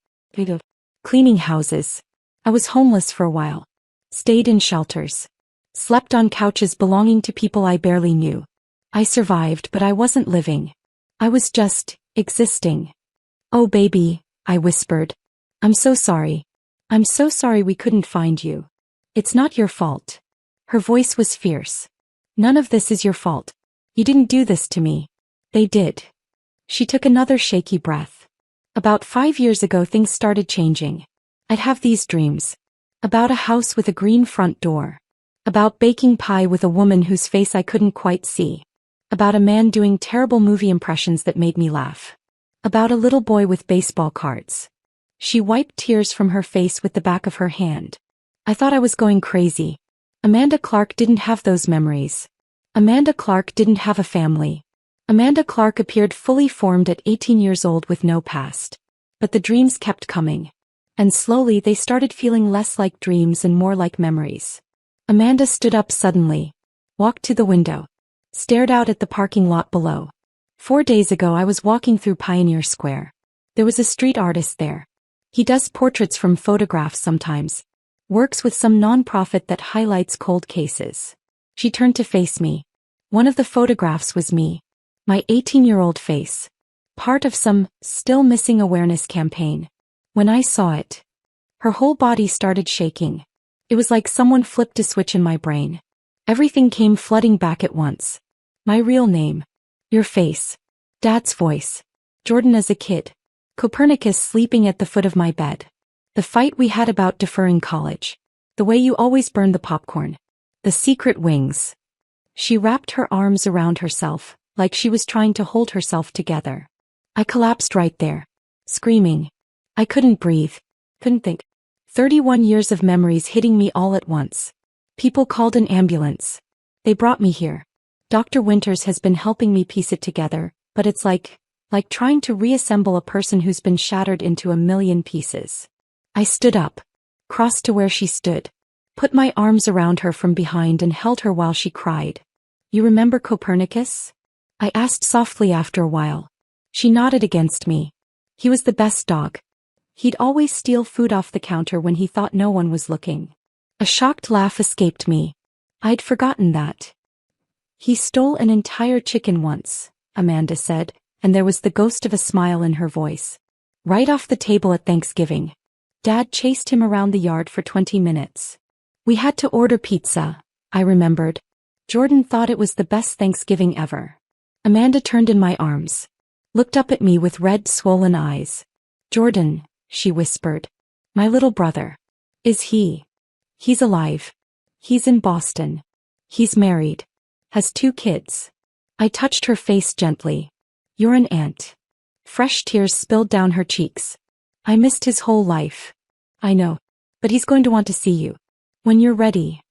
Cleaning houses. I was homeless for a while. Stayed in shelters. Slept on couches belonging to people I barely knew. I survived, but I wasn't living. I was just existing. Oh baby, I whispered. I'm so sorry. I'm so sorry we couldn't find you. It's not your fault. Her voice was fierce. None of this is your fault. You didn't do this to me. They did. She took another shaky breath. About 5 years ago things started changing. I'd have these dreams. About a house with a green front door. About baking pie with a woman whose face I couldn't quite see. About a man doing terrible movie impressions that made me laugh. About a little boy with baseball cards. She wiped tears from her face with the back of her hand. I thought I was going crazy. Amanda Clark didn't have those memories. Amanda Clark didn't have a family. Amanda Clark appeared fully formed at 18 years old with no past. But the dreams kept coming. And slowly they started feeling less like dreams and more like memories. Amanda stood up suddenly. Walked to the window. stared out at the parking lot below. 4 days ago I was walking through Pioneer Square. There was a street artist there. He does portraits from photographs sometimes. Works with some non-profit that highlights cold cases. She turned to face me. One of the photographs was me. My 18-year-old face. Part of some still missing awareness campaign. When I saw it, her whole body started shaking. It was like someone flipped a switch in my brain. Everything came flooding back at once. My real name. Your face. Dad's voice. Jordan as a kid. Copernicus sleeping at the foot of my bed. The fight we had about deferring college. The way you always burned the popcorn. The secret wings. She wrapped her arms around herself, like she was trying to hold herself together. I collapsed right there. Screaming. I couldn't breathe. Couldn't think. 31 years of memories hitting me all at once. People called an ambulance. They brought me here. Dr. Winters has been helping me piece it together, but it's like trying to reassemble a person who's been shattered into a million pieces. I stood up, crossed to where she stood, put my arms around her from behind and held her while she cried. You remember Copernicus? I asked softly after a while. She nodded against me. He was the best dog. He'd always steal food off the counter when he thought no one was looking. A shocked laugh escaped me. I'd forgotten that. He stole an entire chicken once, Amanda said, and there was the ghost of a smile in her voice. Right off the table at Thanksgiving. Dad chased him around the yard for 20 minutes. We had to order pizza, I remembered. Jordan thought it was the best Thanksgiving ever. Amanda turned in my arms. Looked up at me with red, swollen eyes. Jordan, she whispered. My little brother. Is he? He's alive. He's in Boston. He's married. Has 2 kids. I touched her face gently. You're an aunt. Fresh tears spilled down her cheeks. I missed his whole life. I know. But he's going to want to see you. When you're ready.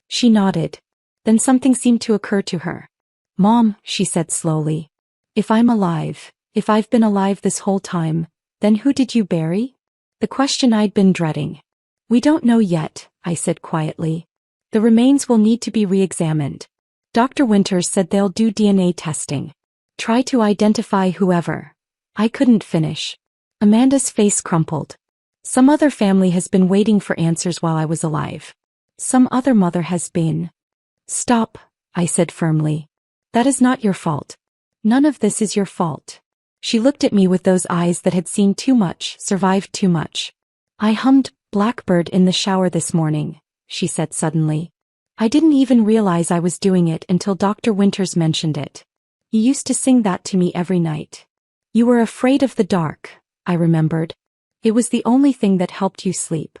She nodded. Then something seemed to occur to her. Mom, she said slowly. If I'm alive, if I've been alive this whole time, then who did you bury? The question I'd been dreading. We don't know yet, I said quietly. The remains will need to be re-examined. Dr. Winters said they'll do DNA testing. Try to identify whoever. I couldn't finish. Amanda's face crumpled. Some other family has been waiting for answers while I was alive. Some other mother has been. Stop, I said firmly. That is not your fault. None of this is your fault. She looked at me with those eyes that had seen too much, survived too much. I hummed Blackbird in the shower this morning, she said suddenly. I didn't even realize I was doing it until Dr. Winters mentioned it. You used to sing that to me every night. You were afraid of the dark, I remembered. It was the only thing that helped you sleep.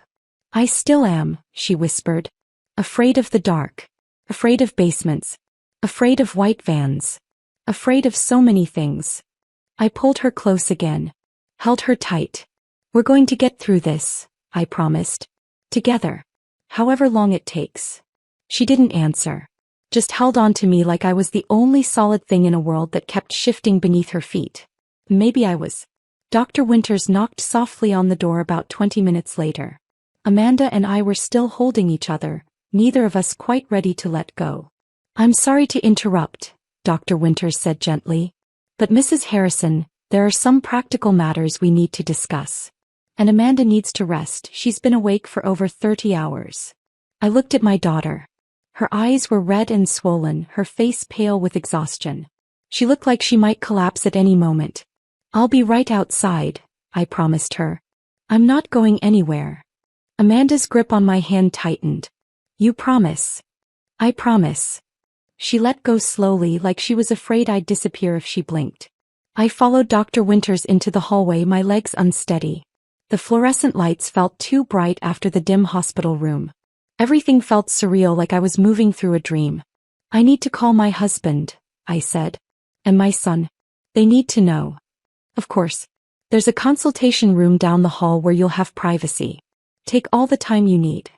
I still am, she whispered. Afraid of the dark. Afraid of basements. Afraid of white vans. Afraid of so many things. I pulled her close again. Held her tight. We're going to get through this, I promised. Together. However long it takes. She didn't answer. Just held on to me like I was the only solid thing in a world that kept shifting beneath her feet. Maybe I was. Dr. Winters knocked softly on the door about 20 minutes later. Amanda and I were still holding each other, neither of us quite ready to let go. I'm sorry to interrupt, Dr. Winters said gently. But Mrs. Harrison, there are some practical matters we need to discuss. And Amanda needs to rest. She's been awake for over 30 hours. I looked at my daughter. Her eyes were red and swollen, her face pale with exhaustion. She looked like she might collapse at any moment. I'll be right outside, I promised her. I'm not going anywhere. Amanda's grip on my hand tightened. You promise? I promise. She let go slowly like she was afraid I'd disappear if she blinked. I followed Dr. Winters into the hallway, my legs unsteady. The fluorescent lights felt too bright after the dim hospital room. Everything felt surreal, like I was moving through a dream. I need to call my husband, I said. And my son. They need to know. Of course. There's a consultation room down the hall where you'll have privacy. Take all the time you need.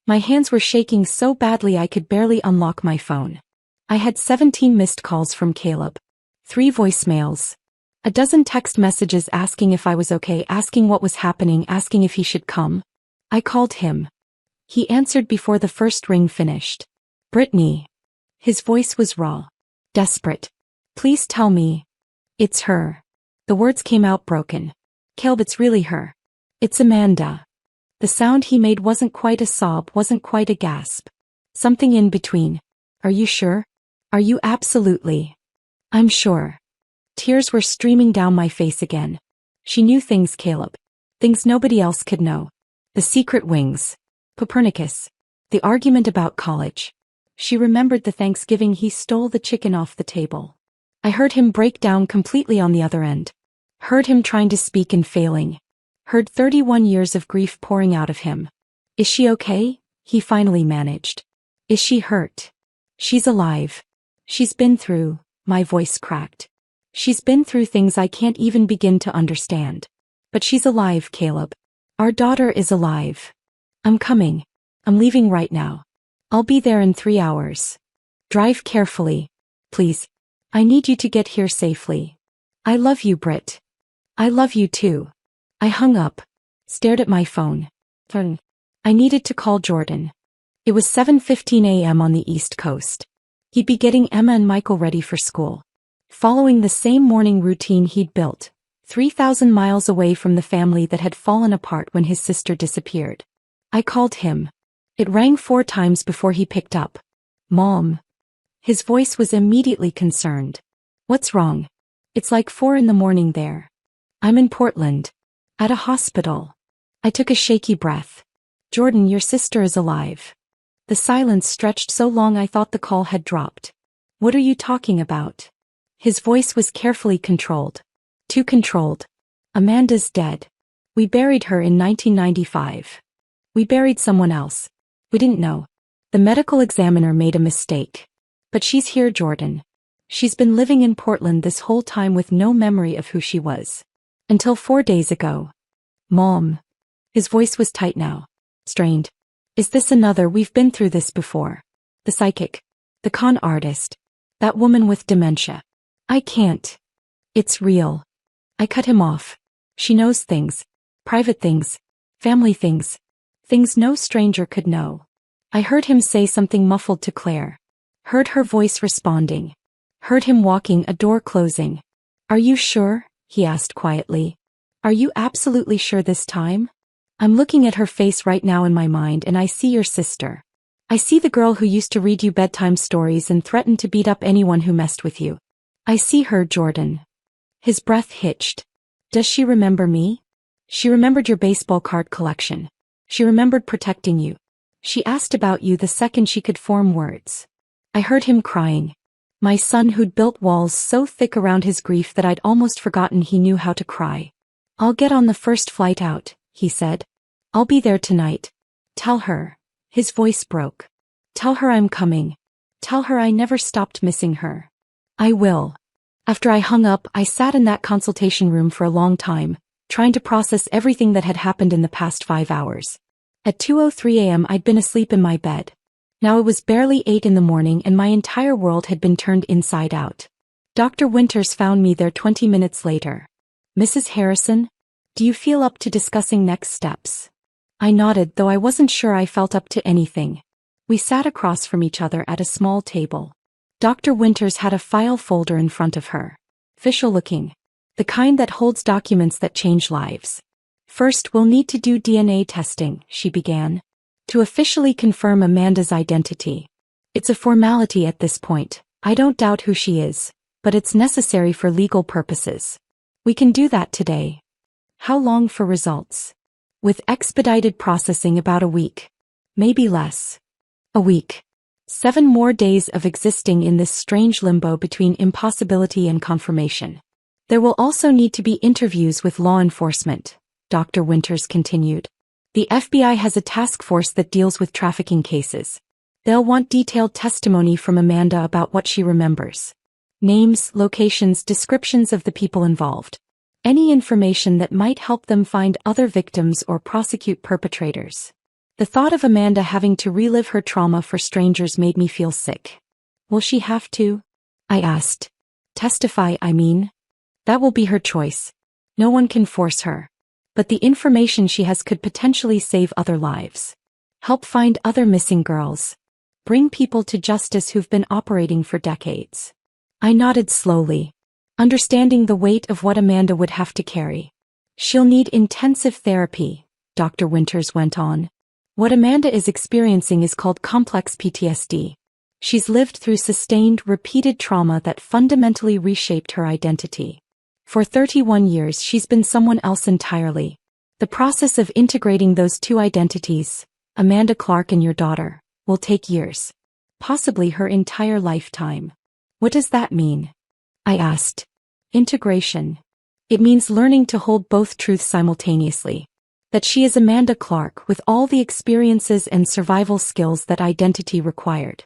My hands were shaking so badly I could barely unlock my phone. I had 17 missed calls from Caleb. 3 voicemails. A dozen text messages asking if I was okay, asking what was happening, asking if he should come. I called him. He answered before the first ring finished. Brittany. His voice was raw. desperate. Please tell me. It's her. The words came out broken. Caleb, it's really her. It's Amanda. The sound he made wasn't quite a sob, wasn't quite a gasp. Something in between. Are you sure? Are you absolutely? I'm sure. Tears were streaming down my face again. She knew things, Caleb. Things nobody else could know. The secret wings. Copernicus. The argument about college. She remembered the Thanksgiving he stole the chicken off the table. I heard him break down completely on the other end. Heard him trying to speak and failing. Heard 31 years of grief pouring out of him. Is she okay? He finally managed. Is she hurt? She's alive. She's been through, my voice cracked. She's been through things I can't even begin to understand. But she's alive, Caleb. Our daughter is alive. I'm coming. I'm leaving right now. I'll be there in 3 hours. Drive carefully. Please. I need you to get here safely. I love you, Britt. I love you too. I hung up. Stared at my phone. I needed to call Jordan. It was 7:15 a.m. on the East Coast. He'd be getting Emma and Michael ready for school. Following the same morning routine he'd built, 3,000 miles away from the family that had fallen apart when his sister disappeared. I called him. It rang 4 times before he picked up. Mom. His voice was immediately concerned. What's wrong? It's like 4 in the morning there. I'm in Portland. At a hospital. I took a shaky breath. Jordan, your sister is alive. The silence stretched so long I thought the call had dropped. What are you talking about? His voice was carefully controlled. Too controlled. Amanda's dead. We buried her in 1995. We buried someone else. We didn't know. The medical examiner made a mistake. But she's here, Jordan. She's been living in Portland this whole time with no memory of who she was. Until 4 days ago. Mom. His voice was tight now. Strained. Is this another? We've been through this before. The psychic. The con artist. That woman with dementia. I can't. It's real. I cut him off. She knows things. Private things. Family things. Things no stranger could know. I heard him say something muffled to Claire. Heard her voice responding. Heard him walking, a door closing. Are you sure? He asked quietly. Are you absolutely sure this time? I'm looking at her face right now in my mind and I see your sister. I see the girl who used to read you bedtime stories and threaten to beat up anyone who messed with you. I see her, Jordan. His breath hitched. Does she remember me? She remembered your baseball card collection. She remembered protecting you. She asked about you the second she could form words. I heard him crying. My son who'd built walls so thick around his grief that I'd almost forgotten he knew how to cry. I'll get on the first flight out, he said. I'll be there tonight. Tell her. His voice broke. Tell her I'm coming. Tell her I never stopped missing her. I will. After I hung up, I sat in that consultation room for a long time, trying to process everything that had happened in the past 5 hours. At 2:03 a.m. I'd been asleep in my bed. Now it was barely 8 in the morning and my entire world had been turned inside out. Dr. Winters found me there 20 minutes later. Mrs. Harrison, do you feel up to discussing next steps? I nodded, though I wasn't sure I felt up to anything. We sat across from each other at a small table. Dr. Winters had a file folder in front of her. Official looking. The kind that holds documents that change lives. First, we'll need to do DNA testing, she began. To officially confirm Amanda's identity. It's a formality at this point. I don't doubt who she is, but it's necessary for legal purposes. We can do that today. How long for results? With expedited processing, about a week. Maybe less. A week. 7 more days of existing in this strange limbo between impossibility and confirmation. There will also need to be interviews with law enforcement, Dr. Winters continued. The FBI has a task force that deals with trafficking cases. They'll want detailed testimony from Amanda about what she remembers. Names, locations, descriptions of the people involved. Any information that might help them find other victims or prosecute perpetrators. The thought of Amanda having to relive her trauma for strangers made me feel sick. Will she have to? I asked. Testify, I mean. That will be her choice. No one can force her. But the information she has could potentially save other lives. Help find other missing girls. Bring people to justice who've been operating for decades. I nodded slowly, understanding the weight of what Amanda would have to carry. She'll need intensive therapy, Dr. Winters went on. What Amanda is experiencing is called complex PTSD. She's lived through sustained, repeated trauma that fundamentally reshaped her identity. For 31 years she's been someone else entirely. The process of integrating those two identities, Amanda Clark and your daughter, will take years. Possibly her entire lifetime. What does that mean? I asked. Integration. It means learning to hold both truths simultaneously. That she is Amanda Clark with all the experiences and survival skills that identity required.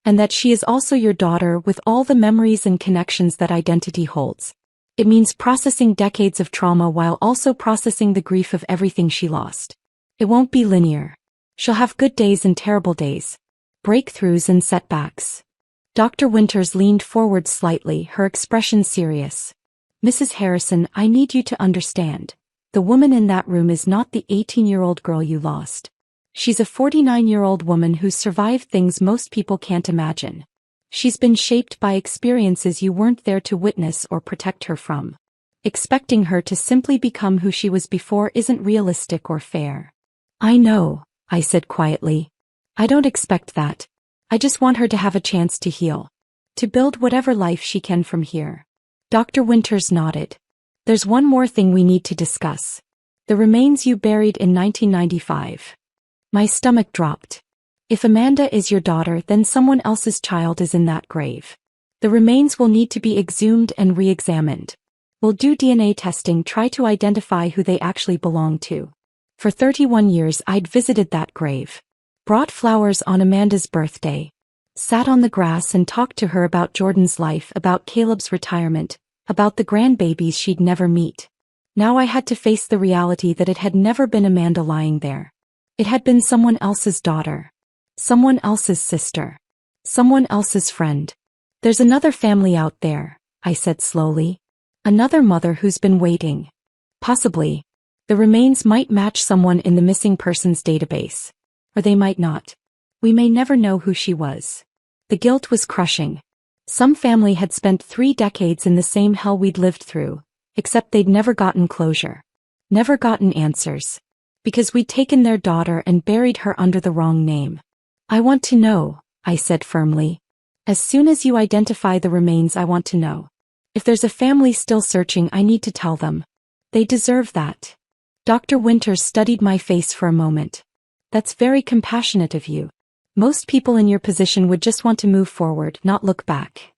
And that she is also your daughter with all the memories and connections that identity holds. It means processing decades of trauma while also processing the grief of everything she lost. It won't be linear. She'll have good days and terrible days. Breakthroughs and setbacks. Dr. Winters leaned forward slightly, her expression serious. Mrs. Harrison, I need you to understand. The woman in that room is not the 18-year-old girl you lost. She's a 49-year-old woman who's survived things most people can't imagine. She's been shaped by experiences you weren't there to witness or protect her from. Expecting her to simply become who she was before isn't realistic or fair. I know, I said quietly. I don't expect that. I just want her to have a chance to heal. To build whatever life she can from here. Dr. Winters nodded. There's one more thing we need to discuss. The remains you buried in 1995. My stomach dropped. If Amanda is your daughter, then someone else's child is in that grave. The remains will need to be exhumed and re-examined. We'll do DNA testing, try to identify who they actually belong to. For 31 years I'd visited that grave. Brought flowers on Amanda's birthday. Sat on the grass and talked to her about Jordan's life, about Caleb's retirement, about the grandbabies she'd never meet. Now I had to face the reality that it had never been Amanda lying there. It had been someone else's daughter. Someone else's sister. Someone else's friend. There's another family out there, I said slowly. Another mother who's been waiting. Possibly. The remains might match someone in the missing persons database. Or they might not. We may never know who she was. The guilt was crushing. Some family had spent 3 decades in the same hell we'd lived through, except they'd never gotten closure. Never gotten answers. Because we'd taken their daughter and buried her under the wrong name. I want to know, I said firmly. As soon as you identify the remains, I want to know. If there's a family still searching, I need to tell them. They deserve that. Dr. Winters studied my face for a moment. That's very compassionate of you. Most people in your position would just want to move forward, not look back.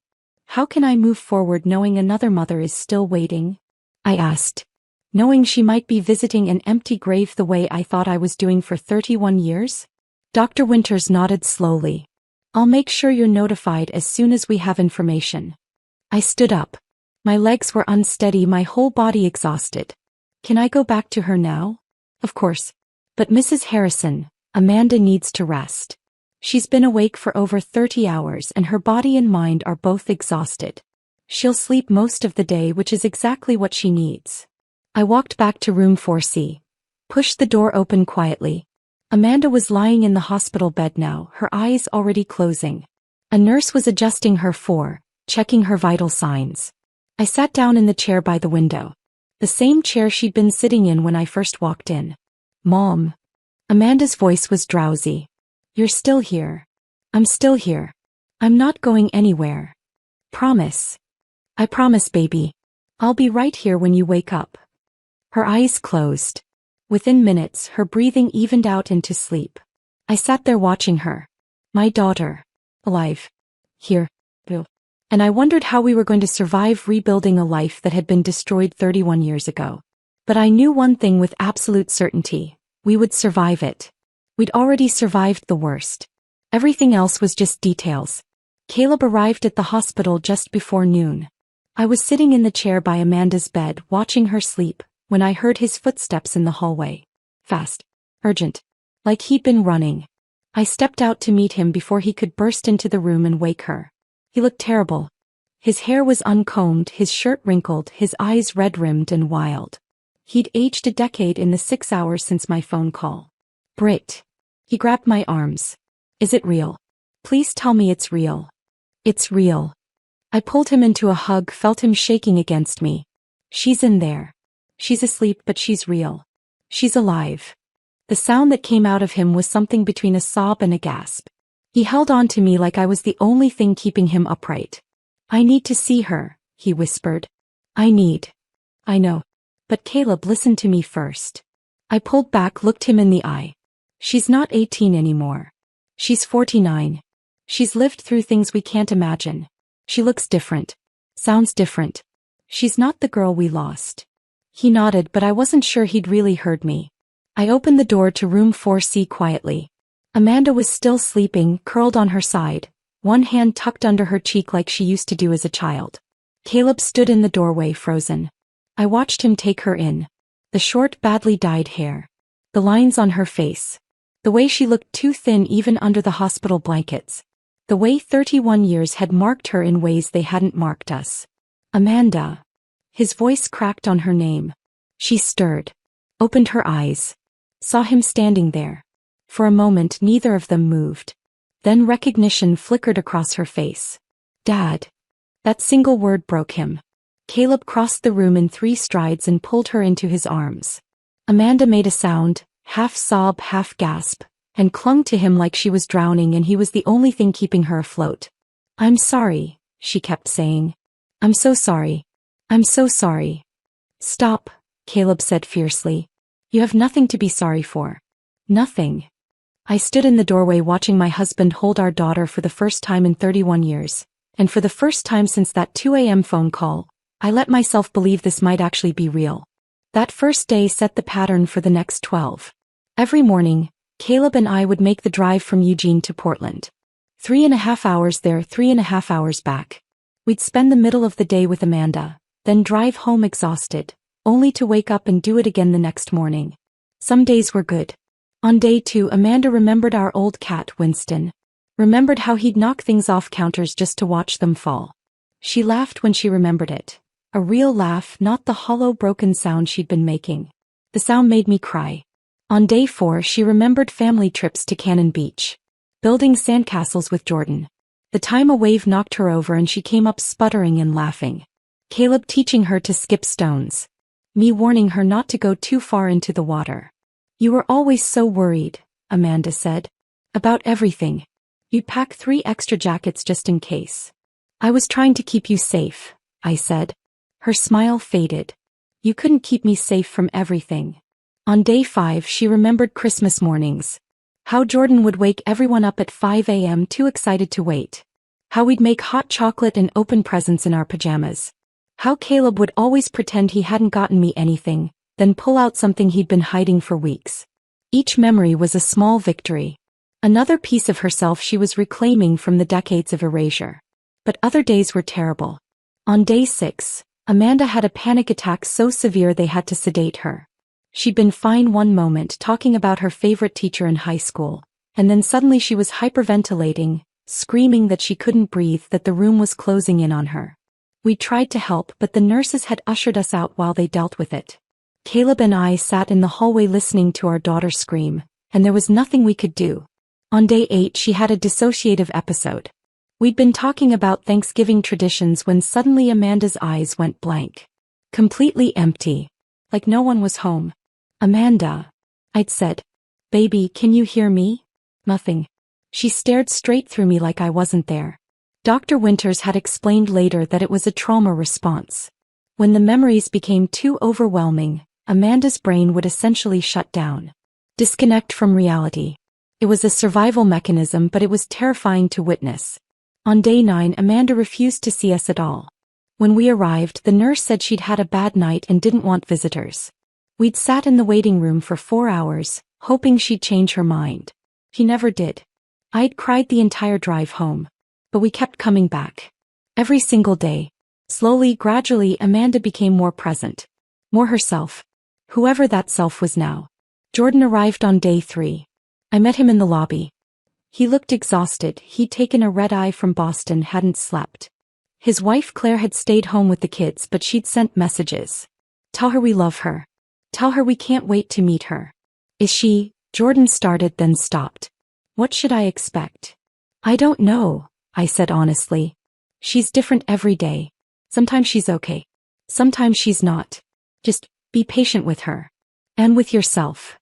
How can I move forward knowing another mother is still waiting? I asked. Knowing she might be visiting an empty grave the way I thought I was doing for 31 years? Dr. Winters nodded slowly. I'll make sure you're notified as soon as we have information. I stood up. My legs were unsteady, my whole body exhausted. Can I go back to her now? Of course. But Mrs. Harrison, Amanda needs to rest. She's been awake for over 30 hours and her body and mind are both exhausted. She'll sleep most of the day, which is exactly what she needs. I walked back to room 4C. Pushed the door open quietly. Amanda was lying in the hospital bed now, her eyes already closing. A nurse was adjusting her checking her vital signs. I sat down in the chair by the window. The same chair she'd been sitting in when I first walked in. Mom. Amanda's voice was drowsy. You're still here. I'm still here. I'm not going anywhere. Promise. I promise, baby. I'll be right here when you wake up. Her eyes closed. Within minutes, her breathing evened out into sleep. I sat there watching her. My daughter. Alive. Here. And I wondered how we were going to survive rebuilding a life that had been destroyed 31 years ago. But I knew one thing with absolute certainty. We would survive it. We'd already survived the worst. Everything else was just details. Caleb arrived at the hospital just before noon. I was sitting in the chair by Amanda's bed watching her sleep when I heard his footsteps in the hallway. Fast. Urgent. Like he'd been running. I stepped out to meet him before he could burst into the room and wake her. He looked terrible. His hair was uncombed, his shirt wrinkled, his eyes red-rimmed and wild. He'd aged a decade in the 6 hours since my phone call. Britt. He grabbed my arms. Is it real? Please tell me it's real. It's real. I pulled him into a hug, felt him shaking against me. She's in there. She's asleep, but she's real. She's alive. The sound that came out of him was something between a sob and a gasp. He held on to me like I was the only thing keeping him upright. I need to see her, he whispered. I know. But Caleb, listen to me first. I pulled back, looked him in the eye. She's not 18 anymore. She's 49. She's lived through things we can't imagine. She looks different. Sounds different. She's not the girl we lost. He nodded, but I wasn't sure he'd really heard me. I opened the door to room 4C quietly. Amanda was still sleeping, curled on her side, one hand tucked under her cheek like she used to do as a child. Caleb stood in the doorway, frozen. I watched him take her in. The short, badly dyed hair. The lines on her face. The way she looked too thin even under the hospital blankets. The way 31 years had marked her in ways they hadn't marked us. Amanda. His voice cracked on her name. She stirred. Opened her eyes. Saw him standing there. For a moment neither of them moved. Then recognition flickered across her face. Dad. That single word broke him. Caleb crossed the room in 3 strides and pulled her into his arms. Amanda made a sound, half sob, half gasp, and clung to him like she was drowning and he was the only thing keeping her afloat. I'm sorry, she kept saying. I'm so sorry. I'm so sorry. Stop, Caleb said fiercely. You have nothing to be sorry for. Nothing. I stood in the doorway watching my husband hold our daughter for the first time in 31 years, and for the first time since that 2 a.m. phone call, I let myself believe this might actually be real. That first day set the pattern for the next 12. Every morning, Caleb and I would make the drive from Eugene to Portland. 3.5 hours there, 3.5 hours back. We'd spend the middle of the day with Amanda, then drive home exhausted, only to wake up and do it again the next morning. Some days were good. On day 2, Amanda remembered our old cat, Winston. Remembered how he'd knock things off counters just to watch them fall. She laughed when she remembered it. A real laugh, not the hollow, broken sound she'd been making. The sound made me cry. On day 4, she remembered family trips to Cannon Beach. Building sandcastles with Jordan. The time a wave knocked her over and she came up sputtering and laughing. Caleb teaching her to skip stones. Me warning her not to go too far into the water. You were always so worried, Amanda said. About everything. You'd pack 3 extra jackets just in case. I was trying to keep you safe, I said. Her smile faded. You couldn't keep me safe from everything. On day 5, she remembered Christmas mornings. How Jordan would wake everyone up at 5 a.m. too excited to wait. How we'd make hot chocolate and open presents in our pajamas. How Caleb would always pretend he hadn't gotten me anything, then pull out something he'd been hiding for weeks. Each memory was a small victory. Another piece of herself she was reclaiming from the decades of erasure. But other days were terrible. On day 6, Amanda had a panic attack so severe they had to sedate her. She'd been fine one moment talking about her favorite teacher in high school, and then suddenly she was hyperventilating, screaming that she couldn't breathe, that the room was closing in on her. We tried to help, but the nurses had ushered us out while they dealt with it. Caleb and I sat in the hallway listening to our daughter scream, and there was nothing we could do. On day 8 she had a dissociative episode. We'd been talking about Thanksgiving traditions when suddenly Amanda's eyes went blank. Completely empty. Like no one was home. Amanda. I'd said. Baby, can you hear me? Nothing. She stared straight through me like I wasn't there. Dr. Winters had explained later that it was a trauma response. When the memories became too overwhelming, Amanda's brain would essentially shut down. Disconnect from reality. It was a survival mechanism, but it was terrifying to witness. On day 9, Amanda refused to see us at all. When we arrived, the nurse said she'd had a bad night and didn't want visitors. We'd sat in the waiting room for 4 hours, hoping she'd change her mind. She never did. I'd cried the entire drive home. But we kept coming back. Every single day. Slowly, gradually, Amanda became more present. More herself. Whoever that self was now. Jordan arrived on day 3. I met him in the lobby. He looked exhausted. He'd taken a red-eye from Boston, hadn't slept. His wife Claire had stayed home with the kids, but she'd sent messages. Tell her we love her. Tell her we can't wait to meet her. Is she? Jordan started, then stopped. What should I expect? I don't know, I said honestly. She's different every day. Sometimes she's okay. Sometimes she's not. Just be patient with her. And with yourself.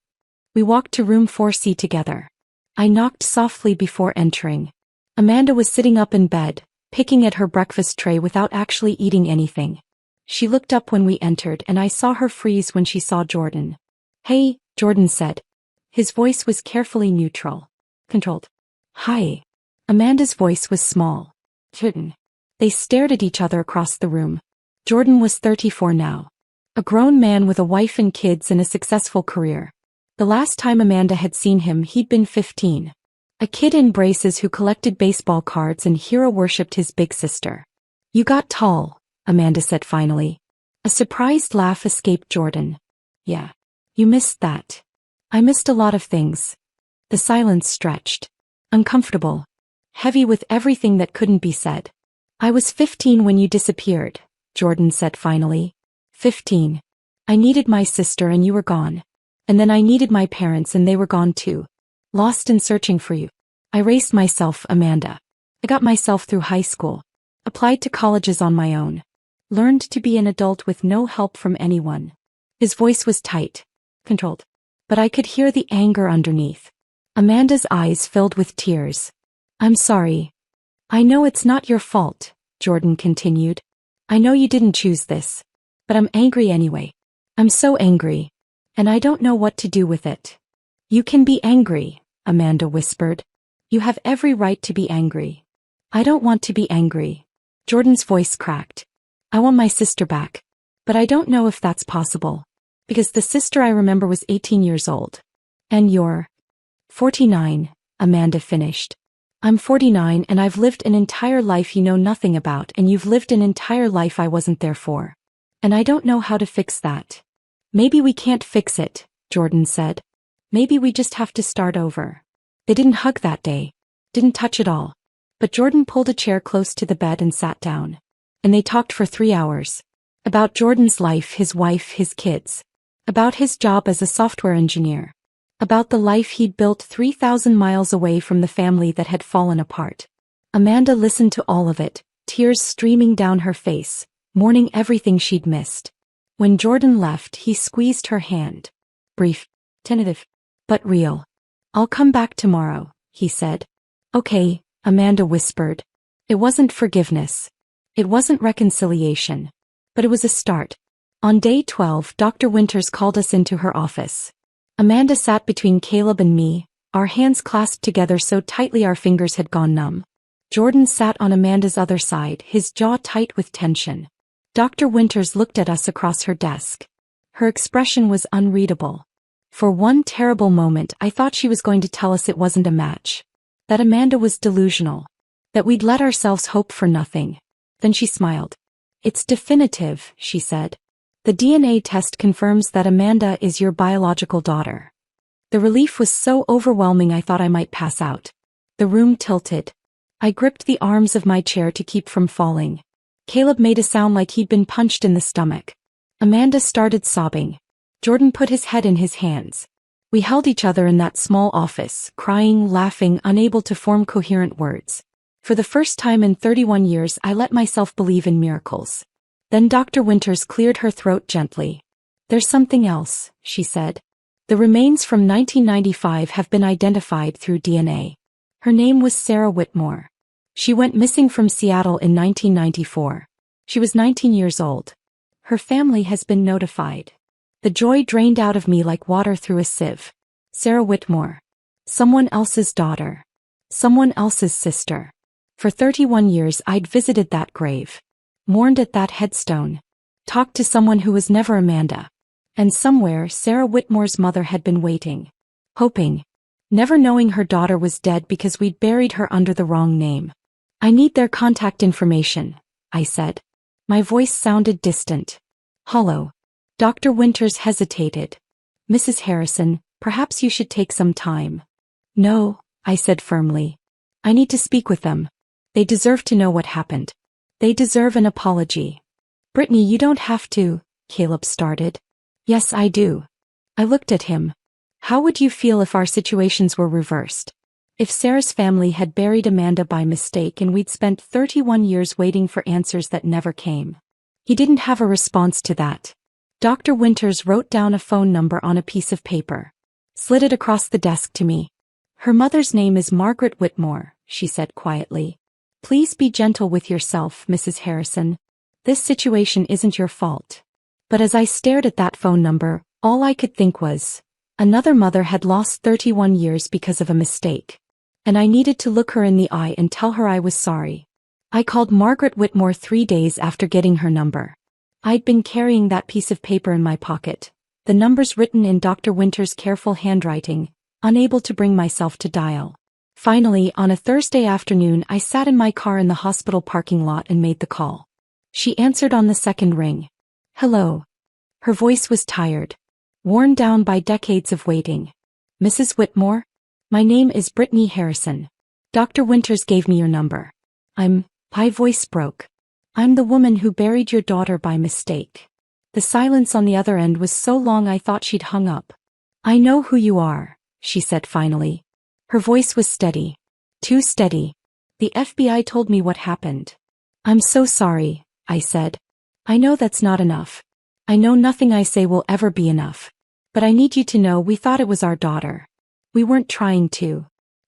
We walked to room 4C together. I knocked softly before entering. Amanda was sitting up in bed, picking at her breakfast tray without actually eating anything. She looked up when we entered and I saw her freeze when she saw Jordan. "Hey," Jordan said. His voice was carefully neutral. Controlled. "Hi." Amanda's voice was small. "Jordan." They stared at each other across the room. Jordan was 34 now. A grown man with a wife and kids and a successful career. The last time Amanda had seen him he'd been 15. A kid in braces who collected baseball cards and hero-worshipped his big sister. "You got tall," Amanda said finally. A surprised laugh escaped Jordan. "Yeah. You missed that." "I missed a lot of things." The silence stretched. Uncomfortable. Heavy with everything that couldn't be said. "I was 15 when you disappeared," Jordan said finally. 15. I needed my sister and you were gone. And then I needed my parents and they were gone too. Lost in searching for you. I raced myself, Amanda. I got myself through high school. Applied to colleges on my own. Learned to be an adult with no help from anyone. His voice was tight. Controlled. But I could hear the anger underneath. Amanda's eyes filled with tears. "I'm sorry. I know it's not your fault," Jordan continued. "I know you didn't choose this. But I'm angry anyway. I'm so angry. And I don't know what to do with it." "You can be angry," Amanda whispered. "You have every right to be angry." "I don't want to be angry." Jordan's voice cracked. "I want my sister back. But I don't know if that's possible. Because the sister I remember was 18 years old. And you're 49, Amanda finished. "I'm 49 and I've lived an entire life you know nothing about and you've lived an entire life I wasn't there for. And I don't know how to fix that." "Maybe we can't fix it," Jordan said. "Maybe we just have to start over." They didn't hug that day. Didn't touch at all. But Jordan pulled a chair close to the bed and sat down. And they talked for 3 hours. About Jordan's life, his wife, his kids. About his job as a software engineer. About the life he'd built 3,000 miles away from the family that had fallen apart. Amanda listened to all of it, tears streaming down her face, mourning everything she'd missed. When Jordan left, he squeezed her hand. Brief, tentative, but real. "I'll come back tomorrow," he said. "Okay," Amanda whispered. It wasn't forgiveness. It wasn't reconciliation. But it was a start. On day 12, Dr. Winters called us into her office. Amanda sat between Caleb and me, our hands clasped together so tightly our fingers had gone numb. Jordan sat on Amanda's other side, his jaw tight with tension. Dr. Winters looked at us across her desk. Her expression was unreadable. For one terrible moment I thought she was going to tell us it wasn't a match. That Amanda was delusional. That we'd let ourselves hope for nothing. Then she smiled. "It's definitive," she said. "The DNA test confirms that Amanda is your biological daughter." The relief was so overwhelming I thought I might pass out. The room tilted. I gripped the arms of my chair to keep from falling. Caleb made a sound like he'd been punched in the stomach. Amanda started sobbing. Jordan put his head in his hands. We held each other in that small office, crying, laughing, unable to form coherent words. For the first time in 31 years I let myself believe in miracles. Then Dr. Winters cleared her throat gently. "There's something else," she said. "The remains from 1995 have been identified through DNA. Her name was Sarah Whitmore. She went missing from Seattle in 1994. She was 19 years old. Her family has been notified." The joy drained out of me like water through a sieve. Sarah Whitmore. Someone else's daughter. Someone else's sister. For 31 years I'd visited that grave. Mourned at that headstone. Talked to someone who was never Amanda. And somewhere Sarah Whitmore's mother had been waiting. Hoping. Never knowing her daughter was dead because we'd buried her under the wrong name. "I need their contact information," I said. My voice sounded distant. Hollow. Dr. Winters hesitated. "Mrs. Harrison, perhaps you should take some time." "No," I said firmly. "I need to speak with them. They deserve to know what happened. They deserve an apology." "Brittany, you don't have to," Caleb started. "Yes, I do." I looked at him. "How would you feel if our situations were reversed? If Sarah's family had buried Amanda by mistake and we'd spent 31 years waiting for answers that never came. He didn't have a response to that. Dr. Winters wrote down a phone number on a piece of paper. Slid it across the desk to me. Her mother's name is Margaret Whitmore, she said quietly. Please be gentle with yourself, Mrs. Harrison. This situation isn't your fault. But as I stared at that phone number, all I could think was, another mother had lost 31 years because of a mistake. And I needed to look her in the eye and tell her I was sorry. I called Margaret Whitmore 3 days after getting her number. I'd been carrying that piece of paper in my pocket, the numbers written in Dr. Winters' careful handwriting, unable to bring myself to dial. Finally, on a Thursday afternoon, I sat in my car in the hospital parking lot and made the call. She answered on the second ring. Hello. Her voice was tired, worn down by decades of waiting. Mrs. Whitmore? My name is Brittany Harrison. Dr. Winters gave me your number. My voice broke. I'm the woman who buried your daughter by mistake. The silence on the other end was so long I thought she'd hung up. I know who you are, she said finally. Her voice was steady. Too steady. The FBI told me what happened. I'm so sorry, I said. I know that's not enough. I know nothing I say will ever be enough. But I need you to know we thought it was our daughter. We weren't trying to.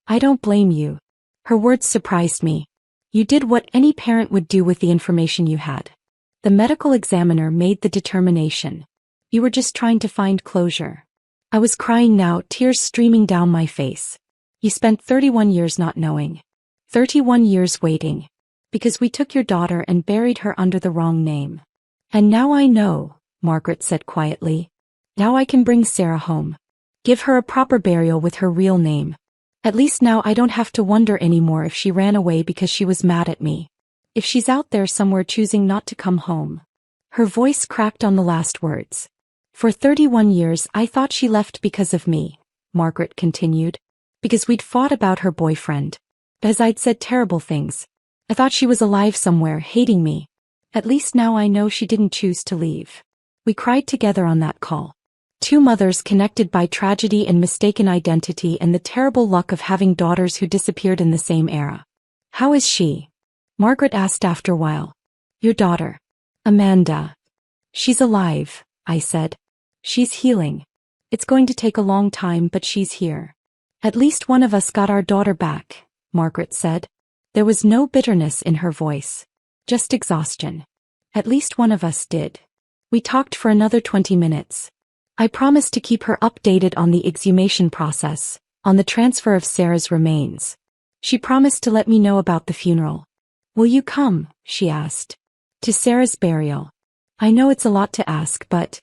I don't blame you. Her words surprised me. You did what any parent would do with the information you had. The medical examiner made the determination. You were just trying to find closure. I was crying now, tears streaming down my face. You spent 31 years not knowing. 31 years waiting. Because we took your daughter and buried her under the wrong name. And now I know, Margaret said quietly. Now I can bring Sarah home. Give her a proper burial with her real name. At least now I don't have to wonder anymore if she ran away because she was mad at me. If she's out there somewhere choosing not to come home. Her voice cracked on the last words. For 31 years I thought she left because of me, Margaret continued. Because we'd fought about her boyfriend. Because I'd said terrible things. I thought she was alive somewhere, hating me. At least now I know she didn't choose to leave. We cried together on that call. Two mothers connected by tragedy and mistaken identity and the terrible luck of having daughters who disappeared in the same era. How is she? Margaret asked after a while. Your daughter. Amanda. She's alive, I said. She's healing. It's going to take a long time, but she's here. At least one of us got our daughter back, Margaret said. There was no bitterness in her voice. Just exhaustion. At least one of us did. We talked for another 20 minutes. I promised to keep her updated on the exhumation process, on the transfer of Sarah's remains. She promised to let me know about the funeral. Will you come? She asked. To Sarah's burial. I know it's a lot to ask, but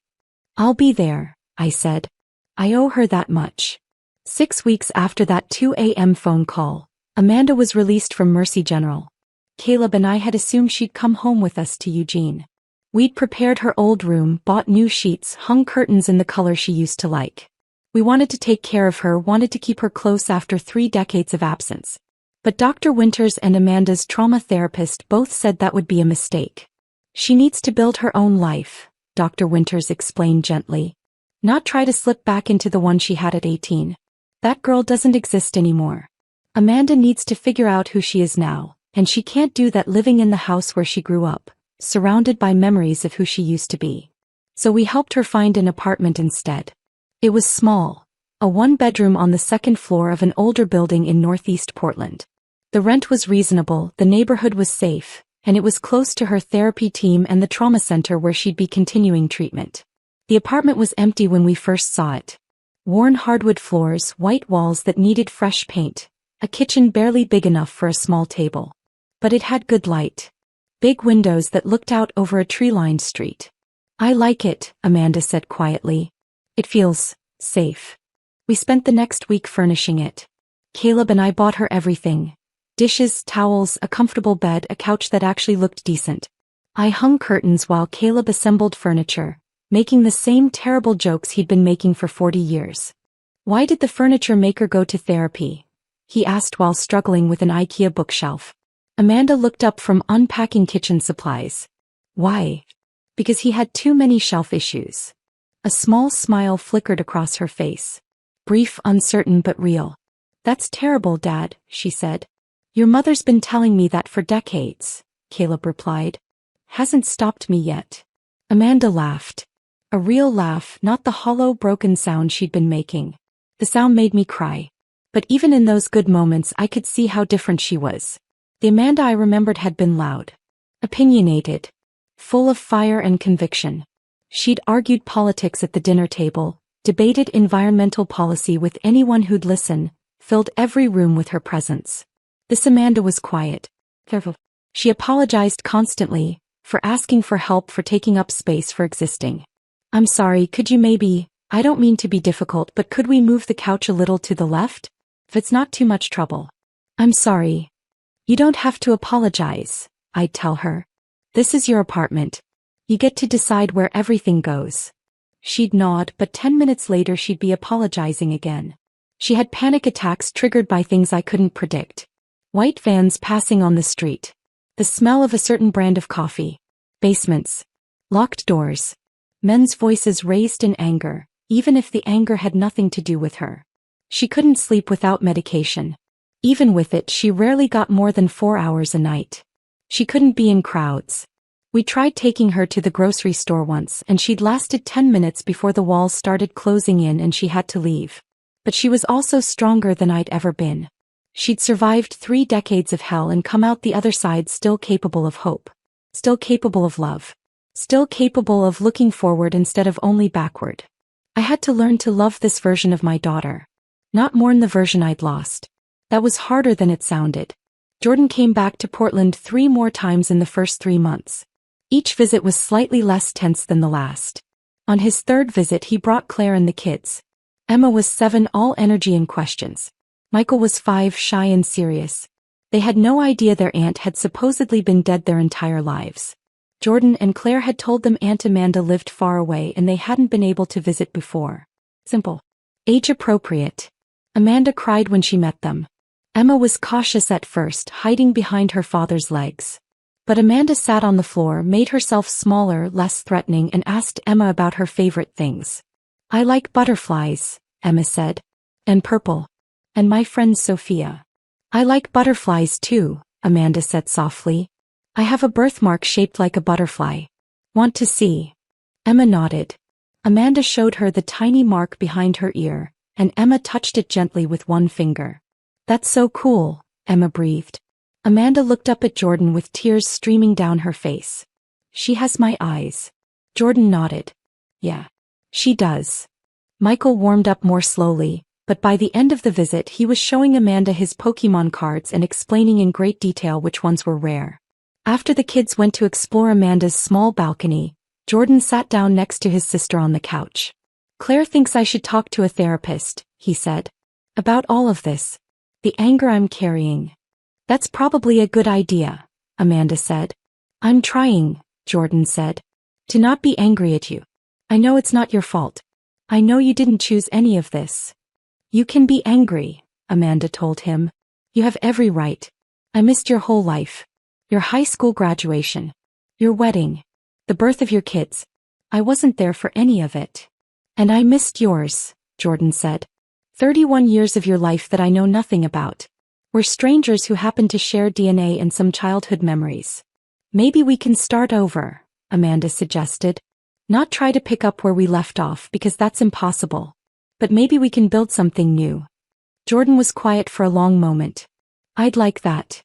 I'll be there, I said. I owe her that much. 6 weeks after that 2 a.m. phone call, Amanda was released from Mercy General. Caleb and I had assumed she'd come home with us to Eugene. We'd prepared her old room, bought new sheets, hung curtains in the color she used to like. We wanted to take care of her, wanted to keep her close after 3 decades of absence. But Dr. Winters and Amanda's trauma therapist both said that would be a mistake. She needs to build her own life, Dr. Winters explained gently. Not try to slip back into the one she had at 18. That girl doesn't exist anymore. Amanda needs to figure out who she is now, and she can't do that living in the house where she grew up, surrounded by memories of who she used to be. So we helped her find an apartment instead. It was small, a 1-bedroom on the 2nd floor of an older building in Northeast Portland. The rent was reasonable, the neighborhood was safe, and it was close to her therapy team and the trauma center where she'd be continuing treatment. The apartment was empty when we first saw it. Worn hardwood floors, white walls that needed fresh paint, a kitchen barely big enough for a small table. But it had good light. Big windows that looked out over a tree-lined street. I like it, Amanda said quietly. It feels safe. We spent the next week furnishing it. Caleb and I bought her everything. Dishes, towels, a comfortable bed, a couch that actually looked decent. I hung curtains while Caleb assembled furniture, making the same terrible jokes he'd been making for 40 years. Why did the furniture maker go to therapy? He asked while struggling with an IKEA bookshelf. Amanda looked up from unpacking kitchen supplies. Why? Because he had too many shelf issues. A small smile flickered across her face. Brief, uncertain but real. That's terrible, Dad, she said. Your mother's been telling me that for decades, Caleb replied. Hasn't stopped me yet. Amanda laughed. A real laugh, not the hollow, broken sound she'd been making. The sound made me cry. But even in those good moments I could see how different she was. The Amanda I remembered had been loud. Opinionated. Full of fire and conviction. She'd argued politics at the dinner table, debated environmental policy with anyone who'd listen, filled every room with her presence. This Amanda was quiet. Careful. She apologized constantly, for asking for help, for taking up space, for existing. I'm sorry, could you maybe, I don't mean to be difficult, but could we move the couch a little to the left? If it's not too much trouble. I'm sorry. You don't have to apologize, I'd tell her. This is your apartment. You get to decide where everything goes. She'd nod, but 10 minutes later she'd be apologizing again. She had panic attacks triggered by things I couldn't predict. White vans passing on the street. The smell of a certain brand of coffee. Basements. Locked doors. Men's voices raised in anger, even if the anger had nothing to do with her. She couldn't sleep without medication. Even with it, she rarely got more than 4 hours a night. She couldn't be in crowds. We tried taking her to the grocery store once and she'd lasted 10 minutes before the walls started closing in and she had to leave. But she was also stronger than I'd ever been. She'd survived 3 decades of hell and come out the other side still capable of hope. Still capable of love. Still capable of looking forward instead of only backward. I had to learn to love this version of my daughter. Not mourn the version I'd lost. That was harder than it sounded. Jordan came back to Portland 3 more times in the first 3 months. Each visit was slightly less tense than the last. On his 3rd visit he brought Claire and the kids. Emma was 7, all energy and questions. Michael was 5, shy and serious. They had no idea their aunt had supposedly been dead their entire lives. Jordan and Claire had told them Aunt Amanda lived far away and they hadn't been able to visit before. Simple. Age appropriate. Amanda cried when she met them. Emma was cautious at first, hiding behind her father's legs. But Amanda sat on the floor, made herself smaller, less threatening, and asked Emma about her favorite things. I like butterflies, Emma said. And purple. And my friend Sophia. I like butterflies too, Amanda said softly. I have a birthmark shaped like a butterfly. Want to see? Emma nodded. Amanda showed her the tiny mark behind her ear, and Emma touched it gently with one finger. That's so cool, Emma breathed. Amanda looked up at Jordan with tears streaming down her face. She has my eyes. Jordan nodded. Yeah. She does. Michael warmed up more slowly, but by the end of the visit he was showing Amanda his Pokémon cards and explaining in great detail which ones were rare. After the kids went to explore Amanda's small balcony, Jordan sat down next to his sister on the couch. Claire thinks I should talk to a therapist, he said. About all of this. The anger I'm carrying. That's probably a good idea, Amanda said. I'm trying, Jordan said. To not be angry at you. I know it's not your fault. I know you didn't choose any of this. You can be angry, Amanda told him. You have every right. I missed your whole life. Your high school graduation. Your wedding. The birth of your kids. I wasn't there for any of it. And I missed yours, Jordan said. 31 years of your life that I know nothing about. We're strangers who happen to share DNA and some childhood memories. Maybe we can start over, Amanda suggested. Not try to pick up where we left off because that's impossible. But maybe we can build something new. Jordan was quiet for a long moment. I'd like that.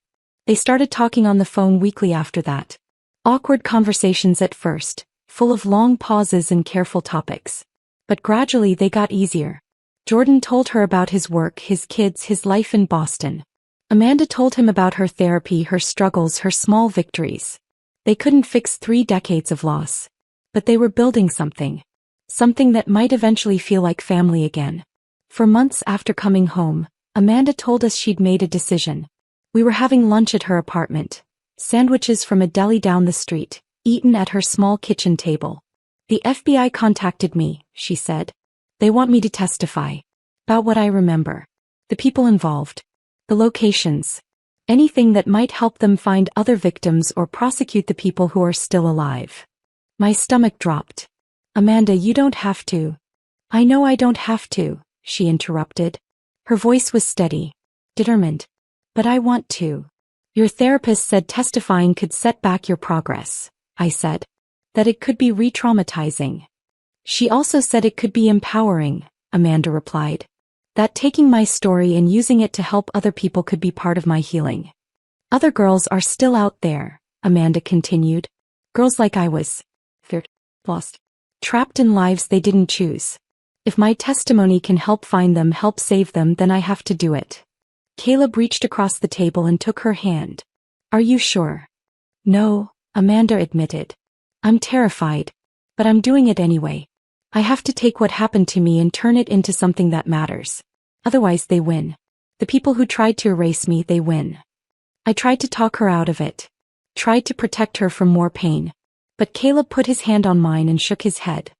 They started talking on the phone weekly after that. Awkward conversations at first, full of long pauses and careful topics. But gradually they got easier. Jordan told her about his work, his kids, his life in Boston. Amanda told him about her therapy, her struggles, her small victories. They couldn't fix 3 decades of loss. But they were building something. Something that might eventually feel like family again. For months after coming home, Amanda told us she'd made a decision. We were having lunch at her apartment. Sandwiches from a deli down the street, eaten at her small kitchen table. The FBI contacted me, she said. They want me to testify. About what I remember. The people involved. The locations. Anything that might help them find other victims or prosecute the people who are still alive. My stomach dropped. Amanda, you don't have to. I know I don't have to, she interrupted. Her voice was steady, determined. But I want to. Your therapist said testifying could set back your progress, I said. That it could be re-traumatizing. She also said it could be empowering, Amanda replied. That taking my story and using it to help other people could be part of my healing. Other girls are still out there, Amanda continued. Girls like I was. Lost. Trapped in lives they didn't choose. If my testimony can help find them, help save them, then I have to do it. Caleb reached across the table and took her hand. Are you sure? No, Amanda admitted. I'm terrified. But I'm doing it anyway. I have to take what happened to me and turn it into something that matters. Otherwise they win. The people who tried to erase me, they win. I tried to talk her out of it. Tried to protect her from more pain. But Caleb put his hand on mine and shook his head.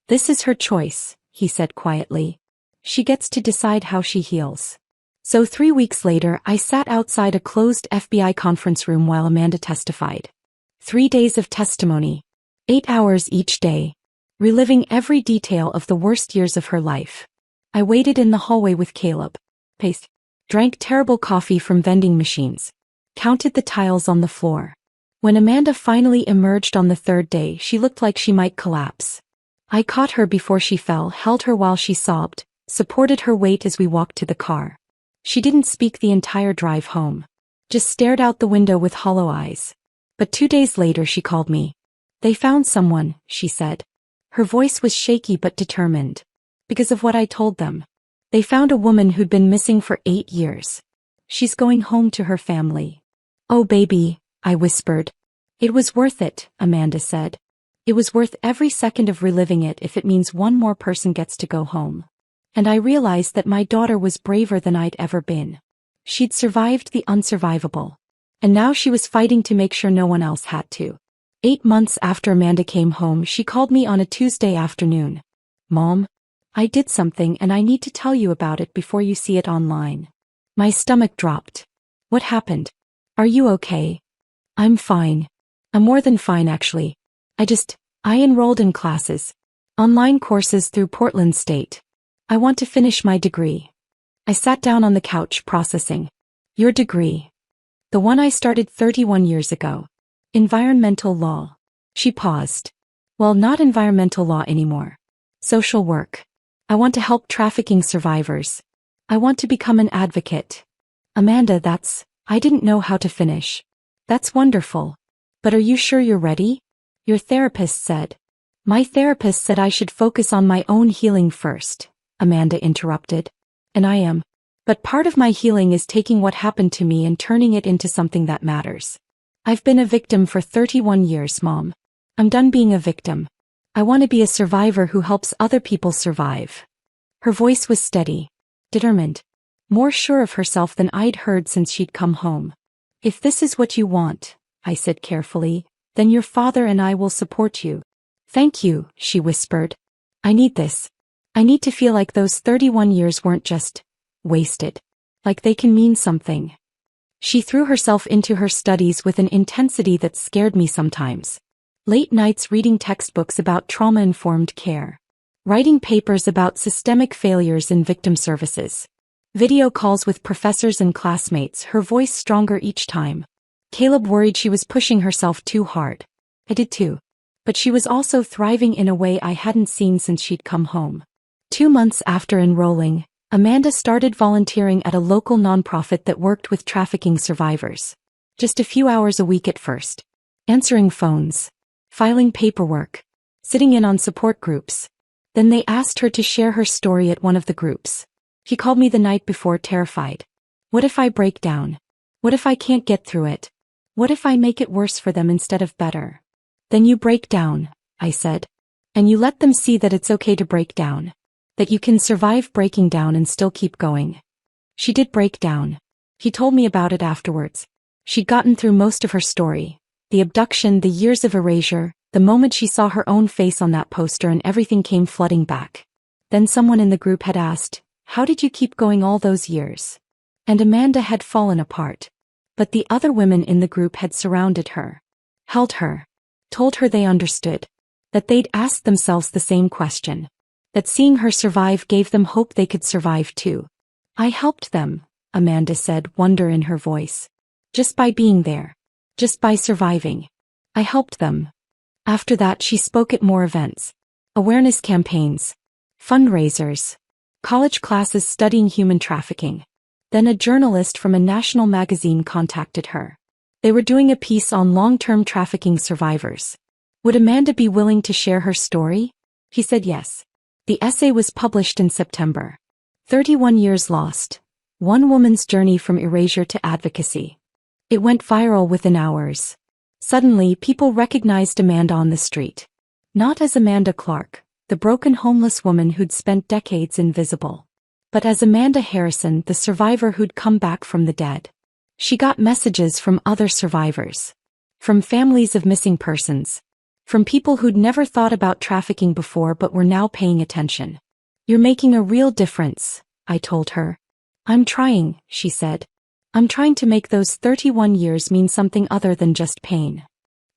This is her choice, he said quietly. She gets to decide how she heals. So 3 weeks later, I sat outside a closed FBI conference room while Amanda testified. 3 days of testimony. 8 hours each day. Reliving every detail of the worst years of her life. I waited in the hallway with Caleb. Paced. Drank terrible coffee from vending machines. Counted the tiles on the floor. When Amanda finally emerged on the 3rd day, she looked like she might collapse. I caught her before she fell, held her while she sobbed, supported her weight as we walked to the car. She didn't speak the entire drive home. Just stared out the window with hollow eyes. But 2 days later she called me. They found someone, she said. Her voice was shaky but determined. Because of what I told them. They found a woman who'd been missing for 8 years. She's going home to her family. Oh baby, I whispered. It was worth it, Amanda said. It was worth every second of reliving it if it means one more person gets to go home. And I realized that my daughter was braver than I'd ever been. She'd survived the unsurvivable. And now she was fighting to make sure no one else had to. 8 months after Amanda came home, she called me on a Tuesday afternoon. Mom, I did something and I need to tell you about it before you see it online. My stomach dropped. What happened? Are you okay? I'm fine. I'm more than fine actually. I enrolled in classes. Online courses through Portland State. I want to finish my degree. I sat down on the couch processing. Your degree. The one I started 31 years ago. Environmental law. She paused. Well, not environmental law anymore. Social work. I want to help trafficking survivors. I want to become an advocate. Amanda, I didn't know how to finish. That's wonderful. But are you sure you're ready? Your therapist said. My therapist said I should focus on my own healing first, Amanda interrupted. And I am. But part of my healing is taking what happened to me and turning it into something that matters. I've been a victim for 31 years, Mom. I'm done being a victim. I want to be a survivor who helps other people survive. Her voice was steady, determined, more sure of herself than I'd heard since she'd come home. If this is what you want, I said carefully, then your father and I will support you. Thank you, she whispered. I need this. I need to feel like those 31 years weren't just wasted. Like they can mean something. She threw herself into her studies with an intensity that scared me sometimes. Late nights reading textbooks about trauma-informed care. Writing papers about systemic failures in victim services. Video calls with professors and classmates, her voice stronger each time. Caleb worried she was pushing herself too hard. I did too. But she was also thriving in a way I hadn't seen since she'd come home. 2 months after enrolling, Amanda started volunteering at a local nonprofit that worked with trafficking survivors. Just a few hours a week at first. Answering phones. Filing paperwork. Sitting in on support groups. Then they asked her to share her story at one of the groups. She called me the night before, terrified. What if I break down? What if I can't get through it? What if I make it worse for them instead of better? Then you break down, I said. And you let them see that it's okay to break down. That you can survive breaking down and still keep going. She did break down. He told me about it afterwards. She'd gotten through most of her story. The abduction, the years of erasure, the moment she saw her own face on that poster, and everything came flooding back. Then someone in the group had asked, how did you keep going all those years? And Amanda had fallen apart. But the other women in the group had surrounded her. Held her. Told her they understood. That they'd asked themselves the same question. That seeing her survive gave them hope they could survive too. I helped them, Amanda said, wonder in her voice. Just by being there. Just by surviving. I helped them. After that she spoke at more events. Awareness campaigns. Fundraisers. College classes studying human trafficking. Then a journalist from a national magazine contacted her. They were doing a piece on long-term trafficking survivors. Would Amanda be willing to share her story? He said yes. The essay was published in September. 31 years lost. One woman's journey from erasure to advocacy. It went viral within hours. Suddenly, people recognized Amanda on the street. Not as Amanda Clark, the broken homeless woman who'd spent decades invisible, but as Amanda Harrison, the survivor who'd come back from the dead. She got messages from other survivors. From families of missing persons. From people who'd never thought about trafficking before but were now paying attention. You're making a real difference, I told her. I'm trying, she said. I'm trying to make those 31 years mean something other than just pain.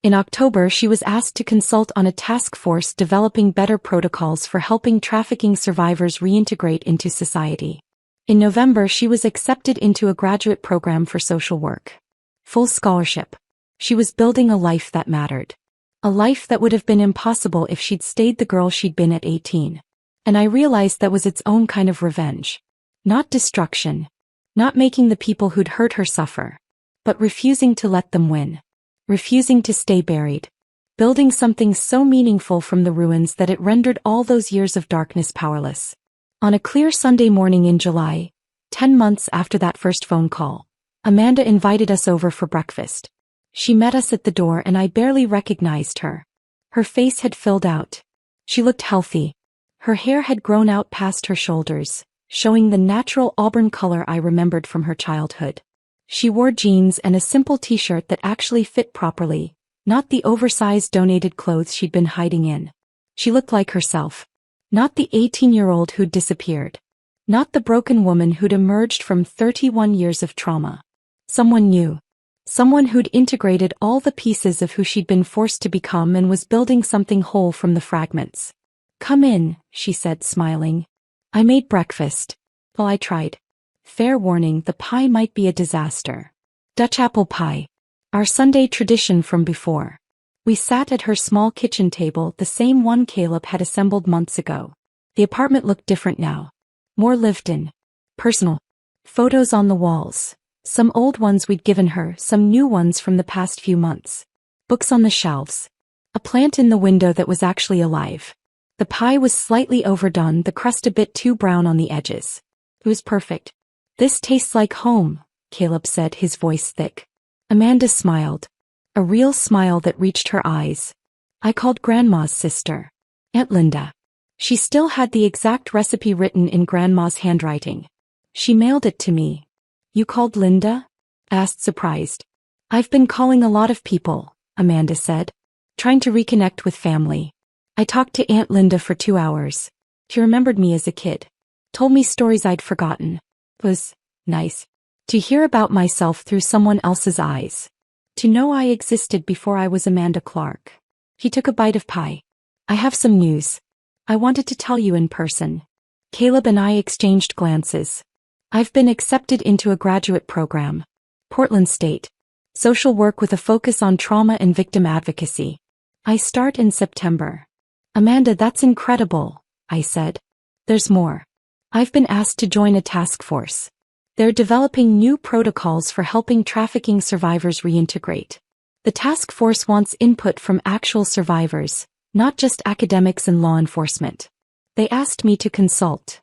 In October, she was asked to consult on a task force developing better protocols for helping trafficking survivors reintegrate into society. In November, she was accepted into a graduate program for social work. Full scholarship. She was building a life that mattered. A life that would have been impossible if she'd stayed the girl she'd been at 18. And I realized that was its own kind of revenge. Not destruction. Not making the people who'd hurt her suffer. But refusing to let them win. Refusing to stay buried. Building something so meaningful from the ruins that it rendered all those years of darkness powerless. On a clear Sunday morning in July, 10 months after that first phone call, Amanda invited us over for breakfast. She met us at the door and I barely recognized her. Her face had filled out. She looked healthy. Her hair had grown out past her shoulders, showing the natural auburn color I remembered from her childhood. She wore jeans and a simple t-shirt that actually fit properly, not the oversized donated clothes she'd been hiding in. She looked like herself. Not the 18-year-old who'd disappeared. Not the broken woman who'd emerged from 31 years of trauma. Someone new. Someone who'd integrated all the pieces of who she'd been forced to become and was building something whole from the fragments. Come in, she said, smiling. I made breakfast. Well, I tried. Fair warning, the pie might be a disaster. Dutch apple pie. Our Sunday tradition from before. We sat at her small kitchen table, the same one Caleb had assembled months ago. The apartment looked different now. More lived in. Personal. Photos on the walls. Some old ones we'd given her, some new ones from the past few months. Books on the shelves. A plant in the window that was actually alive. The pie was slightly overdone, the crust a bit too brown on the edges. It was perfect. This tastes like home, Caleb said, his voice thick. Amanda smiled. A real smile that reached her eyes. I called Grandma's sister. Aunt Linda. She still had the exact recipe written in Grandma's handwriting. She mailed it to me. You called Linda? Asked, surprised. I've been calling a lot of people, Amanda said. Trying to reconnect with family. I talked to Aunt Linda for 2 hours. She remembered me as a kid. Told me stories I'd forgotten. It was nice. To hear about myself through someone else's eyes. To know I existed before I was Amanda Clark. He took a bite of pie. I have some news. I wanted to tell you in person. Caleb and I exchanged glances. I've been accepted into a graduate program. Portland State. Social work with a focus on trauma and victim advocacy. I start in September. Amanda, that's incredible, I said. There's more. I've been asked to join a task force. They're developing new protocols for helping trafficking survivors reintegrate. The task force wants input from actual survivors, not just academics and law enforcement. They asked me to consult.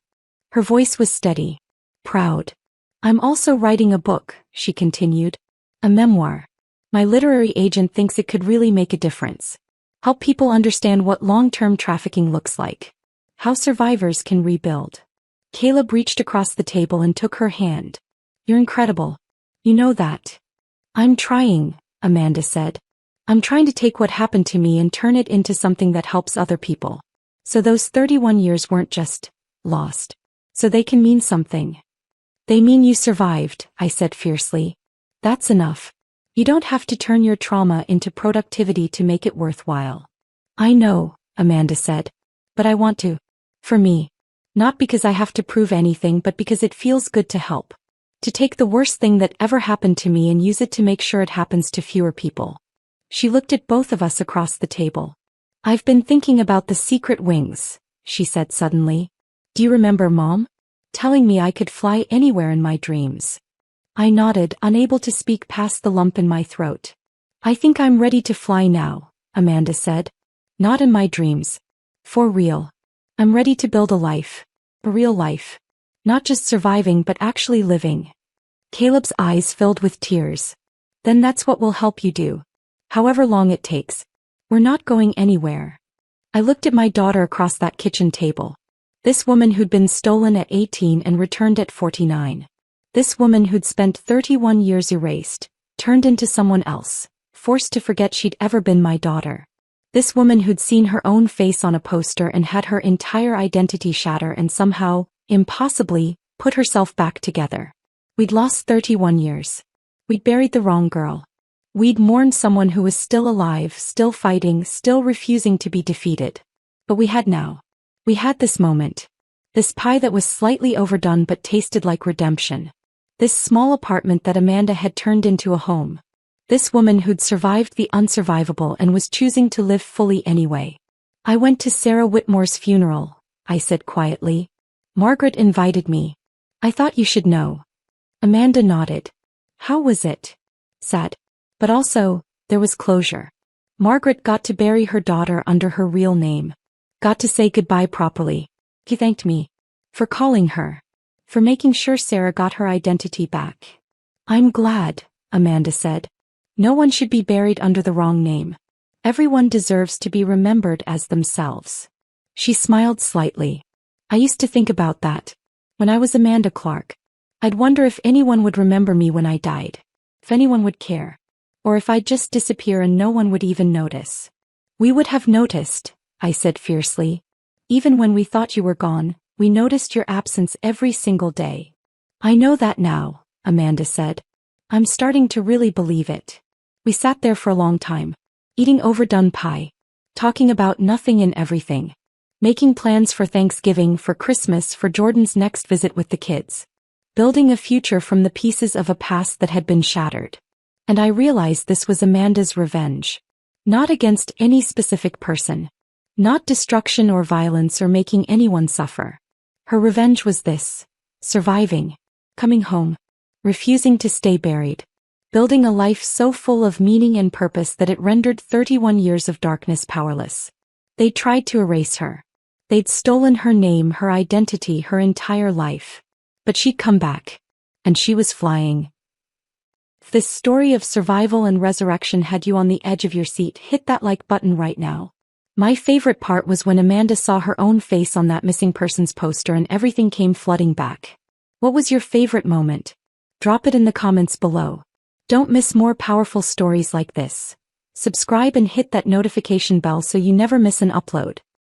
Her voice was steady. Proud. I'm also writing a book, she continued. A memoir. My literary agent thinks it could really make a difference. Help people understand what long-term trafficking looks like. How survivors can rebuild. Caleb reached across the table and took her hand. You're incredible. You know that. I'm trying, Amanda said. I'm trying to take what happened to me and turn it into something that helps other people. So those 31 years weren't just lost. So they can mean something. They mean you survived, I said fiercely. That's enough. You don't have to turn your trauma into productivity to make it worthwhile. I know, Amanda said. But I want to. For me. Not because I have to prove anything, but because it feels good to help. To take the worst thing that ever happened to me and use it to make sure it happens to fewer people. She looked at both of us across the table. I've been thinking about the secret wings, she said suddenly. Do you remember Mom? Telling me I could fly anywhere in my dreams. I nodded, unable to speak past the lump in my throat. I think I'm ready to fly now, Amanda said. Not in my dreams. For real. I'm ready to build a life. A real life. Not just surviving but actually living. Caleb's eyes filled with tears. Then that's what we'll help you do. However long it takes. We're not going anywhere. I looked at my daughter across that kitchen table. This woman who'd been stolen at 18 and returned at 49. This woman who'd spent 31 years erased, turned into someone else, forced to forget she'd ever been my daughter. This woman who'd seen her own face on a poster and had her entire identity shatter and somehow, impossibly, put herself back together. We'd lost 31 years. We'd buried the wrong girl. We'd mourned someone who was still alive, still fighting, still refusing to be defeated. But we had now. We had this moment. This pie that was slightly overdone but tasted like redemption. This small apartment that Amanda had turned into a home. This woman who'd survived the unsurvivable and was choosing to live fully anyway. I went to Sarah Whitmore's funeral, I said quietly. Margaret invited me. I thought you should know. Amanda nodded. How was it? Sad. But also, there was closure. Margaret got to bury her daughter under her real name. Got to say goodbye properly. He thanked me. For calling her. For making sure Sarah got her identity back. I'm glad, Amanda said. No one should be buried under the wrong name. Everyone deserves to be remembered as themselves. She smiled slightly. I used to think about that. When I was Amanda Clark. I'd wonder if anyone would remember me when I died. If anyone would care. Or if I'd just disappear and no one would even notice. We would have noticed, I said fiercely. Even when we thought you were gone, we noticed your absence every single day. I know that now, Amanda said. I'm starting to really believe it. We sat there for a long time. Eating overdone pie. Talking about nothing and everything. Making plans for Thanksgiving, for Christmas, for Jordan's next visit with the kids. Building a future from the pieces of a past that had been shattered. And I realized this was Amanda's revenge. Not against any specific person. Not destruction or violence or making anyone suffer. Her revenge was this. Surviving. Coming home. Refusing to stay buried. Building a life so full of meaning and purpose that it rendered 31 years of darkness powerless. They'd tried to erase her. They'd stolen her name, her identity, her entire life. But she'd come back. And she was flying. If this story of survival and resurrection had you on the edge of your seat, hit that like button right now. My favorite part was when Amanda saw her own face on that missing persons poster and everything came flooding back. What was your favorite moment? Drop it in the comments below. Don't miss more powerful stories like this. Subscribe and hit that notification bell so you never miss an upload.